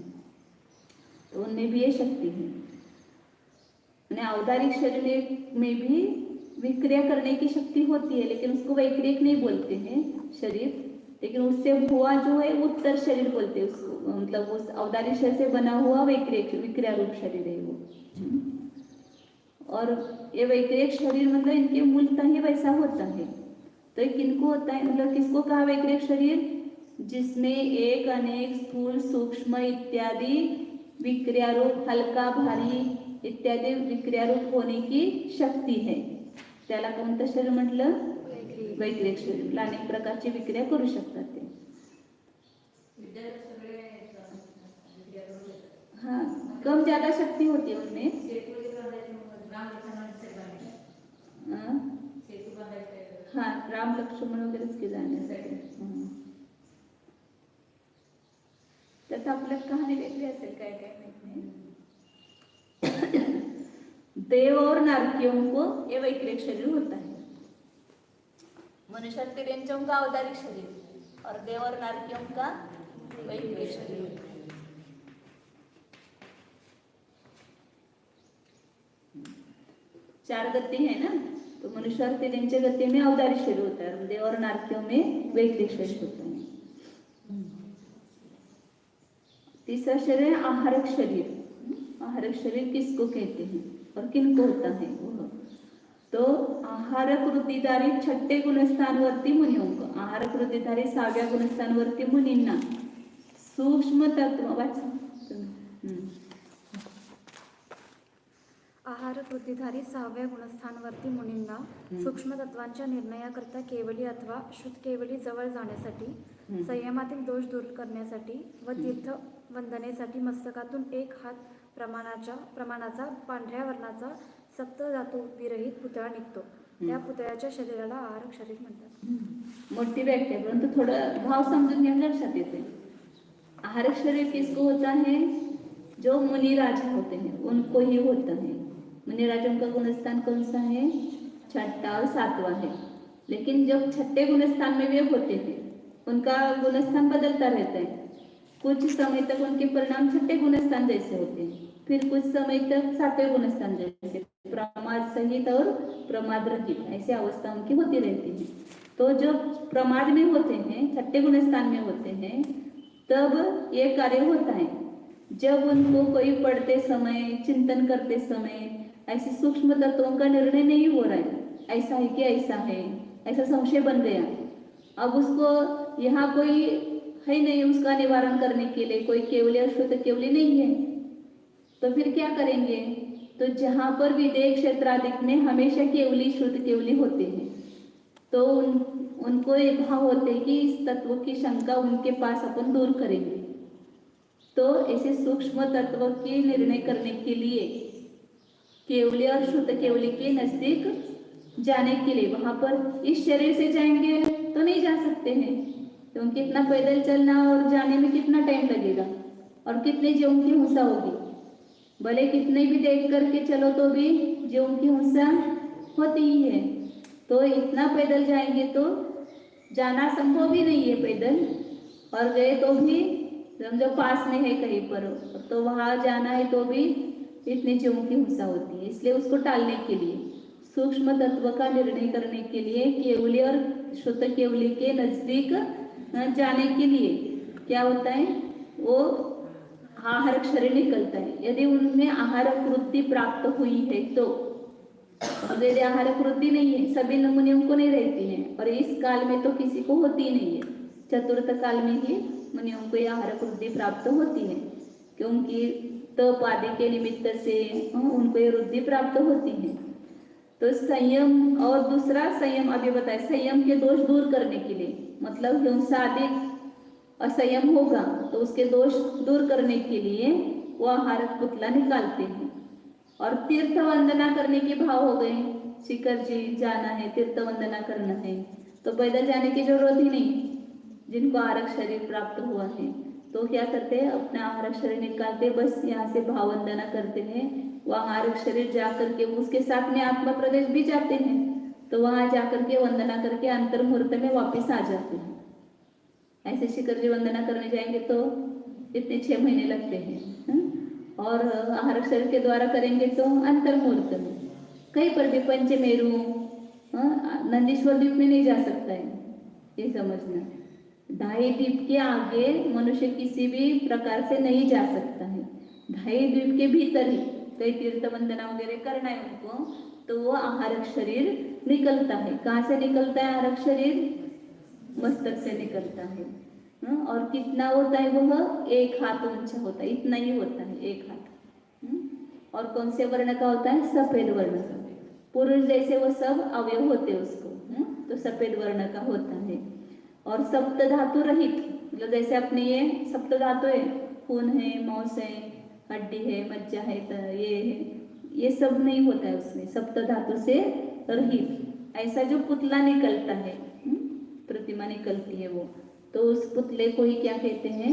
तो उनमें भी ये शक्ति है। औदारिक शरीर में भी विक्रिया करने की शक्ति होती है, लेकिन उसको वैक्रिक नहीं बोलते हैं शरीर, लेकिन उससे हुआ जो है उत्तर शरीर बोलते हैं उसको, मतलब उस औदारिक शरीर से बना हुआ विक्रिया रूप शरीर है वो। और ये वैक्रिक शरीर मतलब इनके मूलतः ही वैसा होता है। तो किनको होता है, मतलब किसको कहा वैक्रिक शरीर? जिसमें एक अनेक स्थूल सूक्ष्म इत्यादि विक्रिया रूप, हल्का भारी इत्यादि विक्रिया रूप होने की शक्ती है, त्याला कोणतं शरीर म्हटलं? वैक्रिक शरीर। अनेक प्रकारची विक्रिया करू शकतात ते। हाँ, कम ज्यादा शक्ति होती है उनमें। हाँ, राम लक्ष्मण वगैरे के जाण्यासाठी। त्यात आपल्या कहाणी वेगळी असेल, काय काय माहित नाही। देव और नारकियों को ये वैक्रिक शरीर होता है। मनुष्य तिरंजों का औदारिक शरीर और देव और नारकियों का वैक्रिक शरीर। चार गति है ना, तो मनुष्य और तिरंजे गति में औदारिक शरीर होता है, देव और नारकियों में वैक्रिक शरीर होता है। तीसरा शरीर है आहारक शरीर। आहारक शरीर किसको कहते हैं और किनको होता है? वो तो आहारक वृत्तीधारी छठे गुणस्थानवर्ती मुनियों को, आहारक वृत्तीधारी 6व्या गुणस्थानवर्ती मुनींना सूक्ष्म तत्व आहारक वृत्तीधारी 6व्या गुणस्थानवर्ती मुनींना सूक्ष्म तत्वांच्या निर्णयाकरता केवली अथवा शुद्ध केवली जवळ जाण्यासाठी, संयमातील दोष दूर करण्यासाठी व तीर्थ वंदनेसाठी मस्तकातून एक हात प्रमाणाचा पांढऱ्या वर्णाचा सप्त धातू विरहित पुतळा निघतो, त्या पुतळ्याच्या शरीराला आहारक शरीर म्हणतात। मोठी व्याख्या, परंतु थोडं भाव समजून घ्या, लक्षात येते। आहारक शरीर किसको होता है? जो मुनि राजा होते हैं उनको ही होता है। मुनि राजों का गुणस्थान कौन सा है? छठा और 7वां है। लेकिन जब छठे गुणस्थान में वे होते थे, उनका गुणस्थान बदलता रहता है। कुछ समय तक उनके परिणाम छठे गुणस्थान जैसे होते हैं, फिर कुछ समय तक 7वें गुणस्थान जैसे, प्रमाद सहित और प्रमाद रहित, ऐसी अवस्था उनकी होती रहती है। तो जब प्रमाद में होते हैं, छठे गुणस्थान में होते हैं, तब ये कार्य होता है। जब उनको कोई पढ़ते समय, चिंतन करते समय ऐसे सूक्ष्म तत्वों का निर्णय नहीं हो रहा है, ऐसा है कि ऐसा है, ऐसा संशय बन गया, अब उसको यहाँ कोई है नहीं उसका निवारण करने के लिए, कोई केवली और शुद्ध केवली नहीं है, तो फिर क्या करेंगे? तो जहाँ पर विदेह क्षेत्रादिक में हमेशा केवली शुद्ध केवली होते हैं, तो उनको एक भाव होते हैं कि इस तत्व की शंका उनके पास अपन दूर करेंगे। तो ऐसे सूक्ष्म तत्व के निर्णय करने के लिए केवली और शुद्ध केवली के नजदीक जाने के लिए, वहां पर इस शरीर से जाएंगे तो नहीं जा सकते हैं, क्योंकि इतना पैदल चलना और जाने में कितना टाइम लगेगा और कितने जीवों की हिंसा होगी। भले कितने भी देख करके चलो तो भी जीवों की हिंसा होती ही है। तो इतना पैदल जाएंगे तो जाना संभव ही नहीं है पैदल, और गए तो भी समझो पास में है कहीं पर, तो वहाँ जाना है तो भी इतने जीवों की हिंसा होती है। इसलिए उसको टालने के लिए, सूक्ष्म तत्व का निर्णय करने के लिए, केवली और शुद्ध केवली के नजदीक जाने के लिए क्या होता है? वो आहारक शरीर निकलता है। यदि उनमें आहारक वृत्ति प्राप्त हुई है तो, यदि आहारक वृत्ति नहीं है, सभी मुनियों को नहीं रहती है, और इस काल में तो किसी को होती नहीं है, चतुर्थ काल में ही मुनियों को यह आहारक वृत्ति प्राप्त होती है, क्योंकि तप आदि के निमित्त से उनको ये वृत्ति प्राप्त होती है। तो संयम, और दूसरा संयम अभी बताए, संयम के दोष दूर करने के लिए, मतलब हिंसा आदि असंयम होगा तो उसके दोष दूर करने के लिए वो आहारक पुतला निकालते हैं। और तीर्थ वंदना करने के भाव हो गए, शिखर जी जाना है, तीर्थ वंदना करना है, तो पैदल जाने की जरूरत ही नहीं। जिनको आरक शरीर प्राप्त हुआ है तो क्या करते हैं, अपना आरक शरीर निकालते, बस यहाँ से भाव वंदना करते हैं, वहाँ आरक शरीर जा करके उसके साथ में आत्मा प्रदेश भी जाते हैं, तो वहाँ जा करके वंदना करके अंतर मुहूर्त में वापस आ जाते हैं। ऐसे शिखर जी वंदना करने जाएंगे तो इतने 6 महीने लगते हैं। और आहार शरीर के द्वारा करेंगे तो अंतर मुहूर्त में। कहीं पर भी पंचमेरु नंदीश्वर द्वीप में नहीं जा सकता है, ये समझना। 2.5 द्वीप के आगे मनुष्य किसी भी प्रकार से नहीं जा सकता है। 2.5 द्वीप के भीतर ही कई तीर्थ वंदना वगैरह करना है उनको, तो वो आहारक शरीर निकलता है। कहाँ से निकलता है आहारक शरीर? मस्तक से निकलता है। और कितना होता है वह? 1 हाथ ऊंचा होता है, इतना ही होता है 1 हाथ। और कौन से वर्ण का होता है? सफेद वर्ण का। पुरुष जैसे वो सब अवयव होते उसको, तो सफेद वर्ण का होता है। और सप्त धातु रहित, मतलब जैसे अपने ये सप्त धातु है, खून है, मांस है, हड्डी है, मज्जा है, ये है, ये सब नहीं होता है उसमें, सप्त धातु से रहित। ऐसा जो पुतला निकलता है, प्रतिमा निकलती है वो, तो उस पुतले को ही क्या कहते हैं?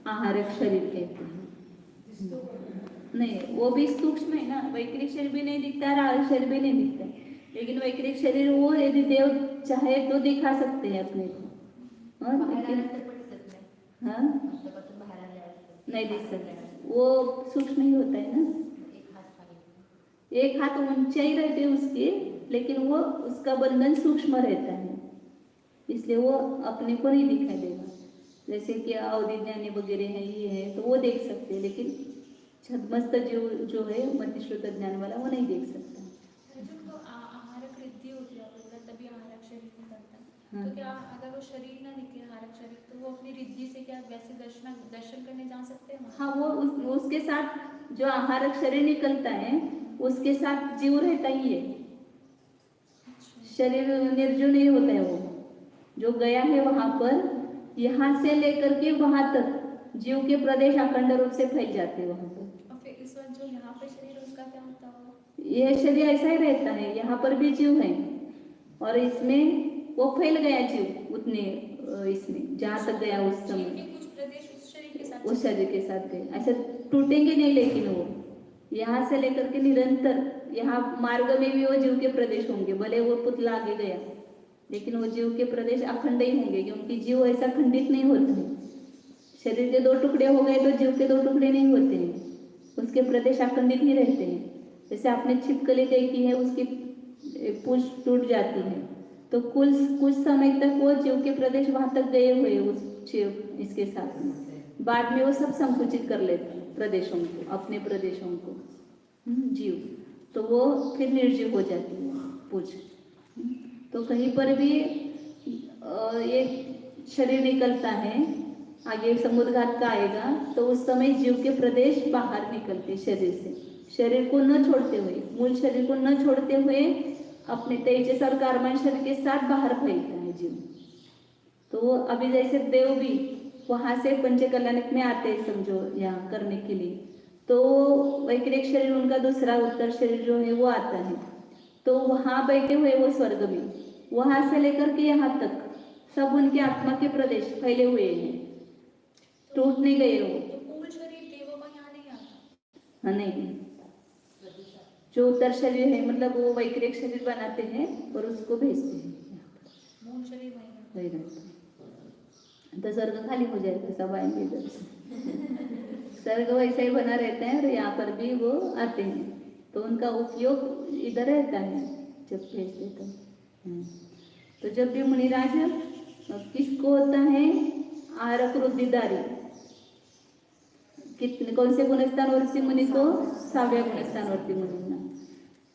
आहारक शरीर कहते हैं। नहीं, वो भी सूक्ष्म है ना, वैक्रिक शरीर भी नहीं दिखता है, आहारक शरीर भी नहीं दिखता है। लेकिन वैक्रिक शरीर वो यदि देव चाहे तो दिखा सकते हैं अपने को। हाँ, नहीं दिख सकता, वो सूक्ष्म ही होता है ना। 1 हाथ ऊंचा ही रहते उसके, लेकिन वो उसका बंधन सूक्ष्म रहता है, इसलिए वो अपने को नहीं दिखाई देगा। जैसे कि अवधि ज्ञानी वगैरह है, ये है, तो वो देख सकते हैं, लेकिन छदमस्त जो है मतिश्रुत ज्ञान वाला, वो नहीं देख सकता। तो आहारक रिद्धि होती है तभी आहारक शरीर निकलता है। हाँ। तो क्या अगर वो शरीर ना निकले आहारक शरीर, तो वो अपनी रिद्धि से क्या वैसे दर्शन करने जा सकते हैं? हाँ, वो उसके साथ जो आहारक शरीर निकलता है उसके साथ जीव रहता ही है। शरीर निर्जीव नहीं होता है। वो जो गया है वहां पर, यहाँ से लेकर के वहां तक जीव के प्रदेश अखंड रूप से फैल जाते हैं वहां पर। और फिर इस वक्त जो यहाँ पे शरीर उसका क्या होता होगा? यह शरीर ऐसा ही रहता है, यहाँ पर भी जीव है, और इसमें वो फैल गया जीव उतने इसमें जहाँ तक गया उस समय, कुछ प्रदेश उस शरीर के साथ गए। ऐसे टूटेंगे नहीं, लेकिन वो यहाँ से लेकर के निरंतर यहाँ मार्ग में भी वो जीव के प्रदेश होंगे। भले वो पुतला आगे गया, लेकिन वो जीव के प्रदेश अखंड ही होंगे, क्योंकि जीव ऐसा खंडित नहीं होता है। शरीर के 2 टुकड़े हो गए तो जीव के 2 टुकड़े नहीं होते हैं, उसके प्रदेश अखंडित ही रहते हैं। जैसे आपने छिपकली देखी है, उसकी पूंछ टूट जाती है, तो कुछ समय तक वो जीव के प्रदेश वहां तक गए हुए उस इसके साथ में, बाद में वो सब संकुचित कर लेते हैं प्रदेशों को, अपने प्रदेशों को, जीव, तो वो फिर निर्जीव हो जाती है पूंछ। तो कहीं पर भी ये शरीर निकलता है, आगे समुद्रघात का आएगा, तो उस समय जीव के प्रदेश बाहर निकलते शरीर से, शरीर को न छोड़ते हुए, मूल शरीर को न छोड़ते हुए अपने तेजस और कार्बन शरीर के साथ बाहर फैलता है जीव। तो अभी जैसे देव भी वहां से पंचकल्याणक में आते हैं, समझो यहाँ करने के लिए, तो वैक्रिक शरीर उनका दूसरा उत्तर शरीर जो है वो आता है, तो वहां बैठे हुए वो स्वर्ग में, वहां से लेकर के यहाँ तक सब उनके आत्मा के प्रदेश फैले हुए हैं, टूट नहीं गए वो। तो मूल शरीर देवों का यहाँ नहीं आता? हाँ, नहीं, जो उत्तर शरीर है, मतलब वो वैक्रिक शरीर बनाते हैं और उसको भेजते हैं, मूल शरीर वही रहता है। तो स्वर्ग खाली हो जाएगा, सब आएंगे इधर से। स्वर्ग वैसा ही बना रहता है, और यहाँ पर भी वो आते हैं, तो उनका उपयोग इधर रहता है जब भेजते तो जब भी मुनिराज किसको होता है? आहारक वृद्धिदारी, कितने कौन से गुणस्थानवर्ती मुनी को? 6व्या गुणस्थानवर्ती मुनींना.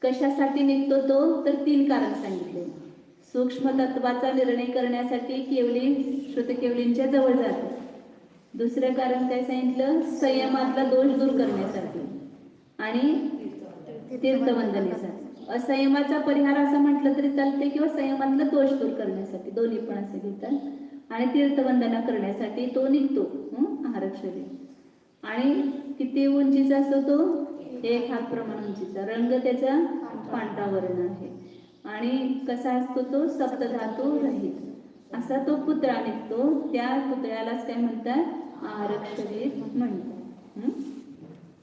कशासाठी निघतो तो? तर 3 कारण सांगितले. सूक्ष्म तत्वाचा निर्णय करण्यासाठी केवली श्रुतकेवलींच्या जवळ जाते. दुसरं कारण काय सांगितलं? संयमातला दोष दूर करण्यासाठी आणि तीर्थवंदनेसाठी. असंयमाचा परिहार असं म्हटलं तरी चालते किंवा संयमातला दोष दूर करण्यासाठी, दोन्ही पण असं घेतात. आणि तीर्थवंदना करण्यासाठी तो निघतो आहारक शरीर. आणि किती उंचीचा असतो तो? 1 हात प्रमाण उंचीचा. रंग त्याचा पांढरा वर्ण आहे. आणि कसा असतो तो सप्तधातू रहित असा तो पुतळा निघतो. त्या पुतळ्यालाच काय म्हणतात, आहारक शरीर म्हणतात.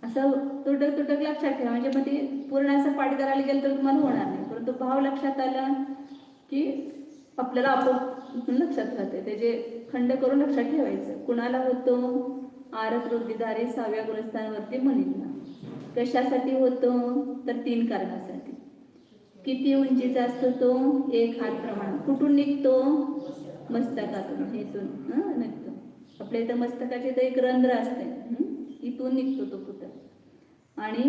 असं तुटक तुटक लक्षात ठेवा, म्हणजे मग ते पूर्ण असं पाठ करायला गेलं तर तुम्हाला होणार नाही, परंतु भाव लक्षात आला की आपल्याला आपोआप लक्षात राहते. त्याचे खंड करून लक्षात ठेवायचं. कुणाला होतो, आरक वृद्धिधारी 6व्या गुणस्थानावरती मुनींना. कशासाठी होतो, तर 3 कारणासाठी. किती उंचीचा असतो तो, 1 हात प्रमाण. कुठून निघतो, मस्तकातून, इथून निघतो. आपल्या इथं मस्तकाचे तर एक रंध्र असते, इथून निघतो तो पुतळा. आणि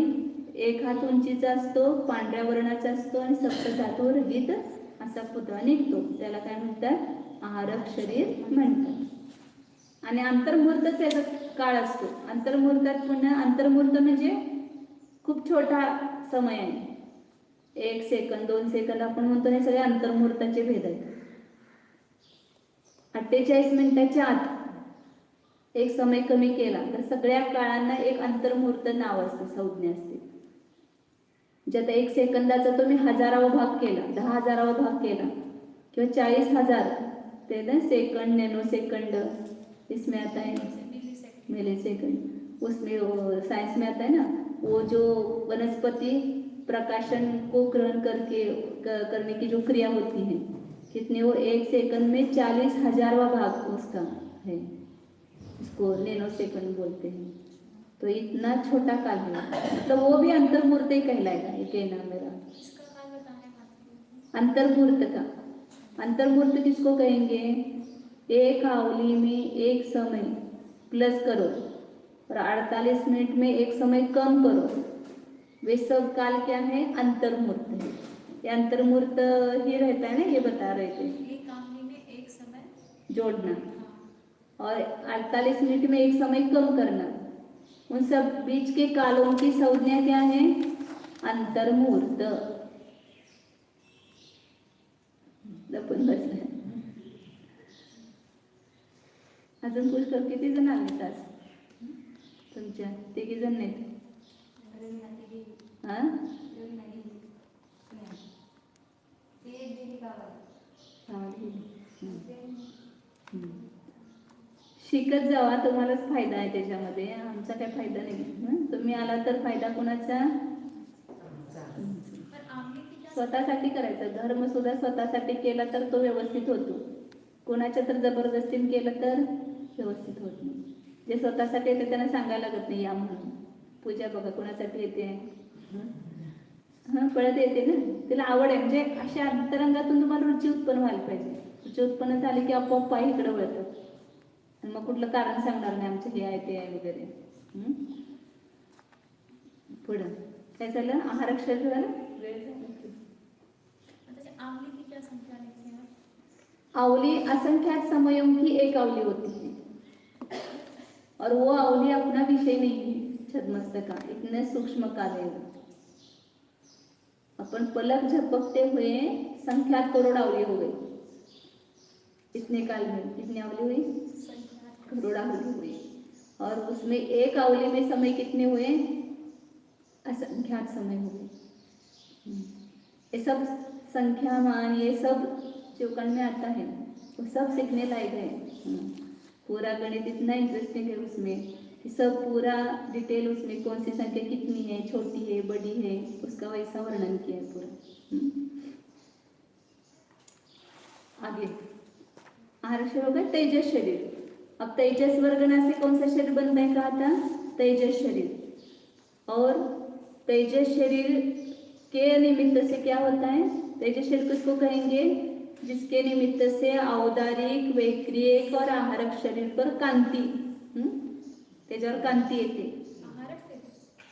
1 हात उंचीचा असतो, पांढऱ्या वर्णाचा असतो आणि सप्तधातू रहित असा पुतळा निघतो. त्याला काय म्हणतात, आहारक शरीर म्हणतात. आणि अंतर्मुहूर्तच याचा काळ असतो. अंतर्मुहूर्तात पुन्हा, अंतर्मुहूर्त म्हणजे खूप छोटा समय आहे. 1 सेकंद 2 सेकंद आपण म्हणतो, हे सगळे अंतर्मुहूर्ताचे भेद आहेत. 48 मिनिटाच्या आत एक समय कमी केला तर सगळ्या काळांना एक अंतर्मुहूर्त नाव असते, संज्ञा असते. ज्यात 1 सेकंदाचा तुम्ही 1000वा भाग केला, 10,000वा भाग केला किंवा 40,000 ते ना सेकंड, नैनो सेकंड इसमें आता है, मिली सेकंड उसमें साइंस में आता है ना, वो जो वनस्पति प्रकाशन को ग्रहण करने की जो क्रिया होती है, कितने, वो 1 सेकंड में 40,000वां भाग उसका है, इसको नैनो सेकंड बोलते हैं. तो इतना छोटा काल है, तो वो भी अंतर्मुहूर्त ही कहलाएगा. ये कहना मेरा अंतर्मुहूर्त का. अंतर्मुहूर्त किसको कहेंगे, 1 आवली में 1 समय प्लस करो और 48 मिनट में 1 समय कम करो, वे सब काल क्या है, अंतर्मुहूर्त है. ये अंतर्मुहूर्त ही रहता है ना, ये बता रहे थे. एक आवली में 1 समय जोड़ना और 48 मिनट में 1 समय कम करना, उन सब बीच के कालों की संज्ञा क्या है, अंतर्मुहूर्त. लपून बसले. अजून पुष्कळ किती जण आले तास तुमच्या, 3 जण नाहीत. हा, शिकत जावा, तुम्हालाच फायदा आहे त्याच्यामध्ये, आमचा काही फायदा नाही. तुम्ही आला तर फायदा कोणाचा, स्वतःसाठी करायचा. धर्म सुद्धा स्वतःसाठी केला तर तो व्यवस्थित होतो, कोणाच्या तर जबरदस्तीने केलं तर व्यवस्थित होत नाही. जे स्वतःसाठी येते त्यांना सांगायला लागत नाही या म्हणून. पूजा बघा कोणासाठी येते, कळत येते ना, तिला आवड आहे. म्हणजे अशा अंतरंगातून तुम्हाला रुची उत्पन्न व्हायला पाहिजे. रुची उत्पन्न झाली की आपोआप पाय इकडे वळतात. आणि मग कुठलं कारण सांगणार नाही आमचं हे आहे ते आहे वगैरे. पुढं काय झालं, आहारक शरीर झालं. आवली असंख्यात समयों की एक आवली होती है और वो आवली अपना विषय नहीं है. छद्मस्तका इतने सूक्ष्म काल है. अपन पलक झपकते हुए संख्यात करोड़ आवली हो गई. इतने काल में कितनी आवली हुई, करोड़ आवली हुई. और उसमें एक आवली में समय कितने हुए, असंख्यात समय हुए. ये सब संख्या मान, ये सब जो कण में आता है वो सब सीखने लायक है. पूरा गणित इतना इंटरेस्टिंग है उसमें, सब पूरा डिटेल उसमें, कौन सी संख्या कितनी है, छोटी है बड़ी है, उसका वैसा वर्णन किया है पूरा. आगे आहार शरीर होगा तेजस शरीर. अब तेजस वर्गना से कौन सा शरीर बनता है, कहा था तेजस शरीर. और तेजस शरीर के निमित्त से क्या होता है, तेजस शरीर किसको कहेंगे, जिसके निमित्त से औदारिक, वैक्रियक और आहारक शरीर पर कांती, त्याच्यावर कांती येते.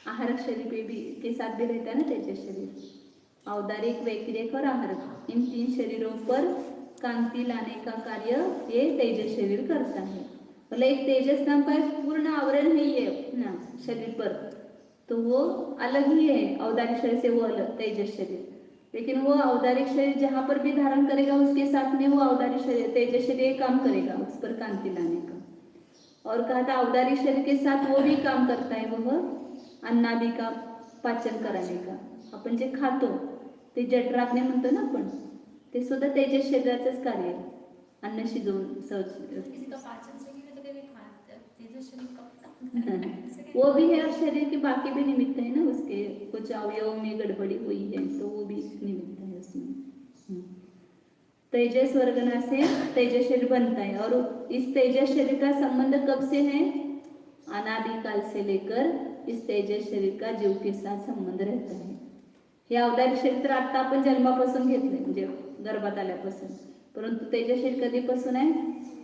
आहारक शरीर पे भी के साथ भी रहता है ना तेजस शरीर. औदारिक, वैक्रियक और आहारक, इन 3 शरीरों पर कांति लाने का कार्य ये तेजस शरीर करता है. मतलब एक तेजस नाम का पूर्ण आवरण नहीं है ना शरीर पर, तो वो अलग ही है औदारिक शरीर से, वो अलग तेजस शरीर. लेकिन वो औदारिक शरीर जहाँ पर भी धारण करेगा उसके साथ में वो औदारिक शरीर तेजस शरीर काम करेगा उस पर कांति लाने का. और कहा था औदारिक शरीर के साथ वो भी काम करता है, वह अन्नादि का पाचन कराने का. अपन जे खातो ते जठराग्नी म्हणतो ना आपण, ते सुद्धा तेजस शरीराचंच कार्य आहे. अन्न शिजवून किसी का पाचन सही है तो कभी खा तेजस शरीर कब वो भी है, और शरीर के बाकी भी निमित्त है ना, उसके कुछ अवयव में गड़बड़ी हुई है तो वो भी निमित्त है उसमें। तेजस वर्गना से तेजस शरीर बनता है, और इस तेजस शरीर का संबंध कब से है? अनादिकाल से लेकर इस तेजस शरीर का जीव के साथ संबंध रहता है। हे अवतार शरीर तर आता आपण जन्मापासून घेतलंय, म्हणजे गर्भात आल्यापासून, परंतु तेजस शरीर कधीपासून आहे?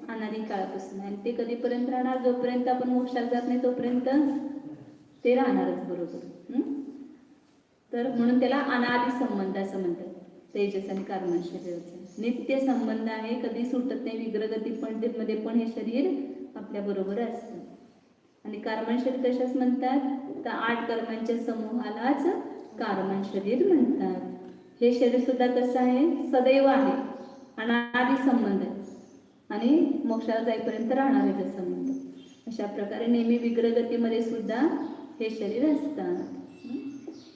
अनादी काळापासून आहे. ते कधीपर्यंत राहणार? जोपर्यंत आपण मोक्षात जात नाही तोपर्यंत ते राहणारच, बरोबर. तर म्हणून त्याला अनादी संबंध असं म्हणतात. तेजस आणि कार्बन शरीराचा नित्य संबंध आहे, कधी सुटत नाही. विग्रगती पण मध्ये पण हे शरीर आपल्या बरोबर असतं. आणि कार्बन शरीर कशाच म्हणतात? तर 8 कर्मांच्या समूहालाच कार्बन शरीर म्हणतात. हे शरीर सुद्धा कसं आहे? सदैव आहे, अनादी संबंध आहे आणि मोक्षाला जाईपर्यंत राहणार आहे ते संबंध. अशा प्रकारे नेहमी विग्रगतीमध्ये सुद्धा हे शरीर असतात.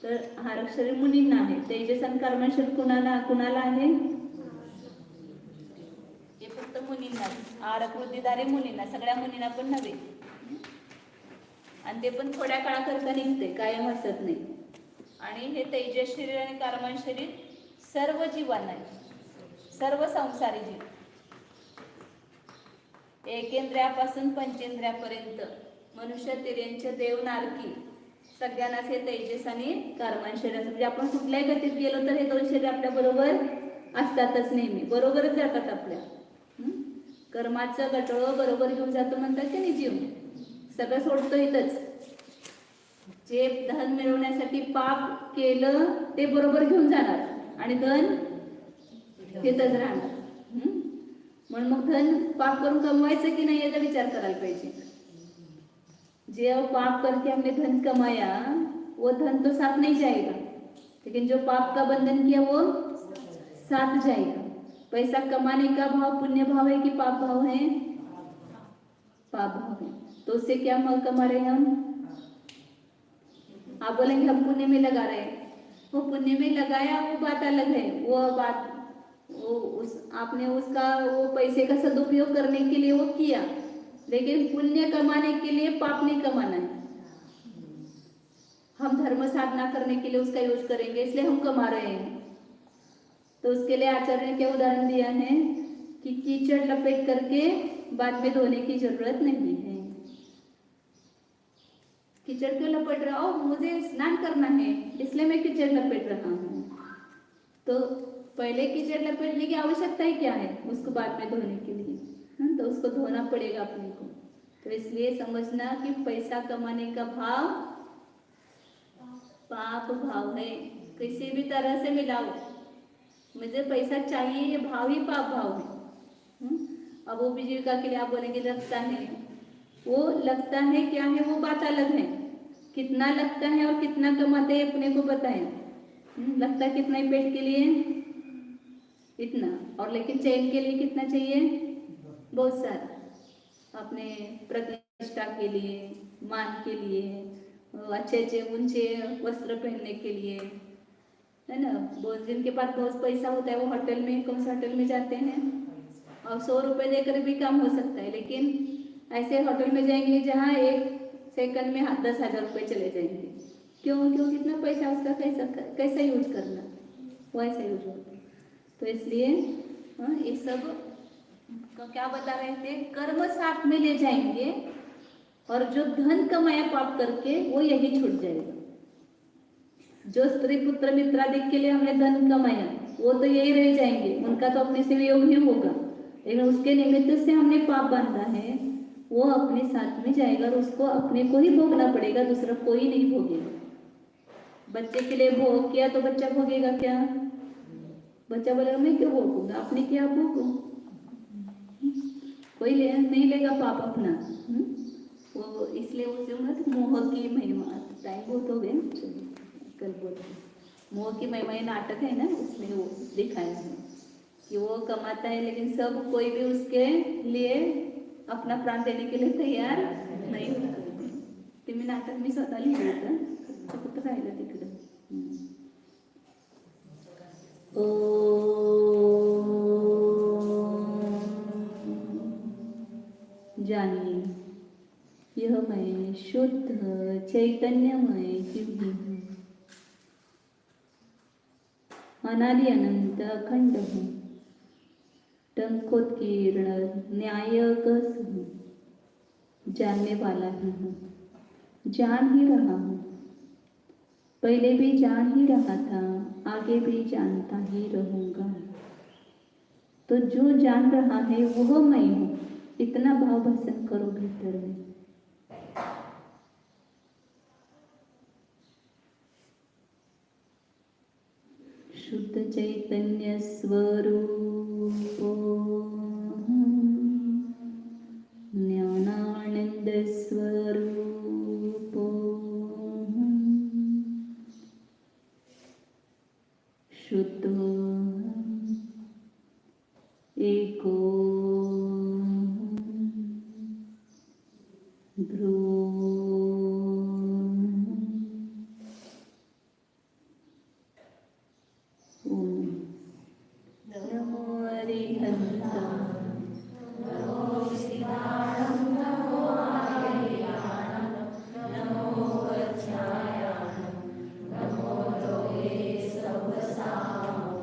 तर हारक शरीर मुनींना आहे. तेजस आणि कार्बन शरीर कुणाला आहे? हे फक्त मुनींना. आरक वृद्धिधारी मुनींना, सगळ्या मुनींना पण नव्हे. आणि ते पण थोड्या काळाकरता निघते, कायम असत नाही. आणि हे तेजस शरीर आणि कार्बन शरीर सर्व जीवांना आहे, सर्व संसारी जीव, एकेंद्रियापासून पंचेंद्रियापर्यंत, मनुष्य, तिर्यंच, देव, नारकी सगळ्यांनाच हे तेजस आणि कार्बन शरीर. म्हणजे आपण कुठल्याही गतीत गेलो तर हे 2 शरीर आपल्या बरोबर असतातच, नेहमी बरोबरच जातात आपल्या. कर्माचं गटोळं बरोबर घेऊन जातो म्हणतात की नाही जीव, सगळं सोडतो इथंच. जे धन मिळवण्यासाठी पाप केलं ते बरोबर घेऊन जाणार आणि धन तिथंच राहणार. म्हणून मग धन पाप करून कमवायचं की नाही याचा विचार करायला पाहिजे. जो पाप करके हमने धन कमाया वो धन तो साथ नहीं जाएगा, लेकिन जो पाप का बंधन किया वो साथ जाएगा. पैसा कमाने का भाव पुण्य भाव है कि पाप भाव है? पाप भाव है. तो उससे क्या कमा रहे हैं हम? आप बोलेंगे हम पुण्य में लगा रहे हैं. वो पुण्य में लगाया वो बात अलग है. आपने उसका वो पैसे का सदुपयोग करने के लिए वो किया, लेकिन पुण्य कमाने के लिए पाप नहीं कमाना है. हम धर्म साधना करने के लिए उसका यूज करेंगे, इसलिए हम कमा रहे हैं. तो उसके लिए आचार्य ने क्या उदाहरण दिया है कि कीचड़ लपेट करके बाद में धोने की जरूरत नहीं है. कीचड़ क्यों लपेट रहा हो? मुझे स्नान करना है इसलिए मैं कीचड़ लपेट रहा हूँ. तो पहले कीचड़ लपेटने की आवश्यकता ही क्या है उसको बाद में धोने के लिए? तो उसको धोना पड़ेगा अपने को. तो इसलिए समझना कि पैसा कमाने का भाव पाप भाव है. किसी भी तरह से मिलाओ, मुझे पैसा चाहिए, ये भाव ही पाप भाव है. अब वो जीविका के लिए आप बोलेंगे लगता है, वो लगता है क्या है वो बात अलग है. कितना लगता है और कितना कमाते हैं अपने को पता है. लगता है कितना ही पेट के लिए इतना, और लेकिन चैन के लिए कितना चाहिए? बहुत सारा. अपने प्रतिष्ठा के लिए, मान के लिए, अच्छे ऊंचे वस्त्र पहनने के लिए, है ना. बहुत जिनके पास बहुत पैसा होता है वो होटल में, कौन सा होटल में जाते हैं और 100 रुपये देकर भी काम हो सकता है, लेकिन ऐसे होटल में जाएंगे जहाँ 1 सेकंड में 10,000 रुपये चले जाएंगे. क्यों? कितना पैसा उसका कैसा यूज करना, वैसा यूज होता है. तो इसलिए ये सब क्या बता रहे थे? कर्म साथ में ले जाएंगे और जो धन कमाया पाप करके वो यही छूट जाएगा. जो स्त्री पुत्र मित्रादि के लिए हमने धन कमाया वो तो यही रह जाएंगे, उनका तो अपने से योग ही होगा, लेकिन उसके निमित्त से हमने पाप बांधा है वो अपने साथ में जाएगा और उसको अपने को ही भोगना पड़ेगा, दूसरा कोई नहीं भोगेगा. बच्चे के लिए भोग किया तो बच्चा भोगेगा क्या? बच्चा बोलेगा मैं क्यों भोगूंगा, आपने क्या भोगो. कोई नहीं लेगा पाप अपना. वो इसलिए उसे मोह की महिमा. टाइम बहुत हो गया, कल बोलते. मोह की महिमा ये नाटक है ना, उसमें वो दिखाया है कि वो कमाता है लेकिन सब कोई भी उसके लिए अपना प्राण देने के लिए तैयार नाही होत. ते मी नाटक मी स्वतः लिहिलं होतं, कुठं राहिलं तिकडं. जानिए यह मैं शुद्ध चैतन्यमय जीव हूँ, अनादि अनंत अखंड हूँ, टंकोत्कीर्ण न्यायगस हूँ, जानने वाला ही हूँ, जान ही रहा हूँ, पहले भी जान ही रहा था, आगे भी जानता ही रहूंगा। तो जो जान रहा है वह मैं हूँ, इतना भाव भसन करो भीतर में। शुद्ध चैतन्य स्वरूप ज्ञानानंद स्वरूप शुद्ध एको नमो हरिहंस, नमो शिवाय।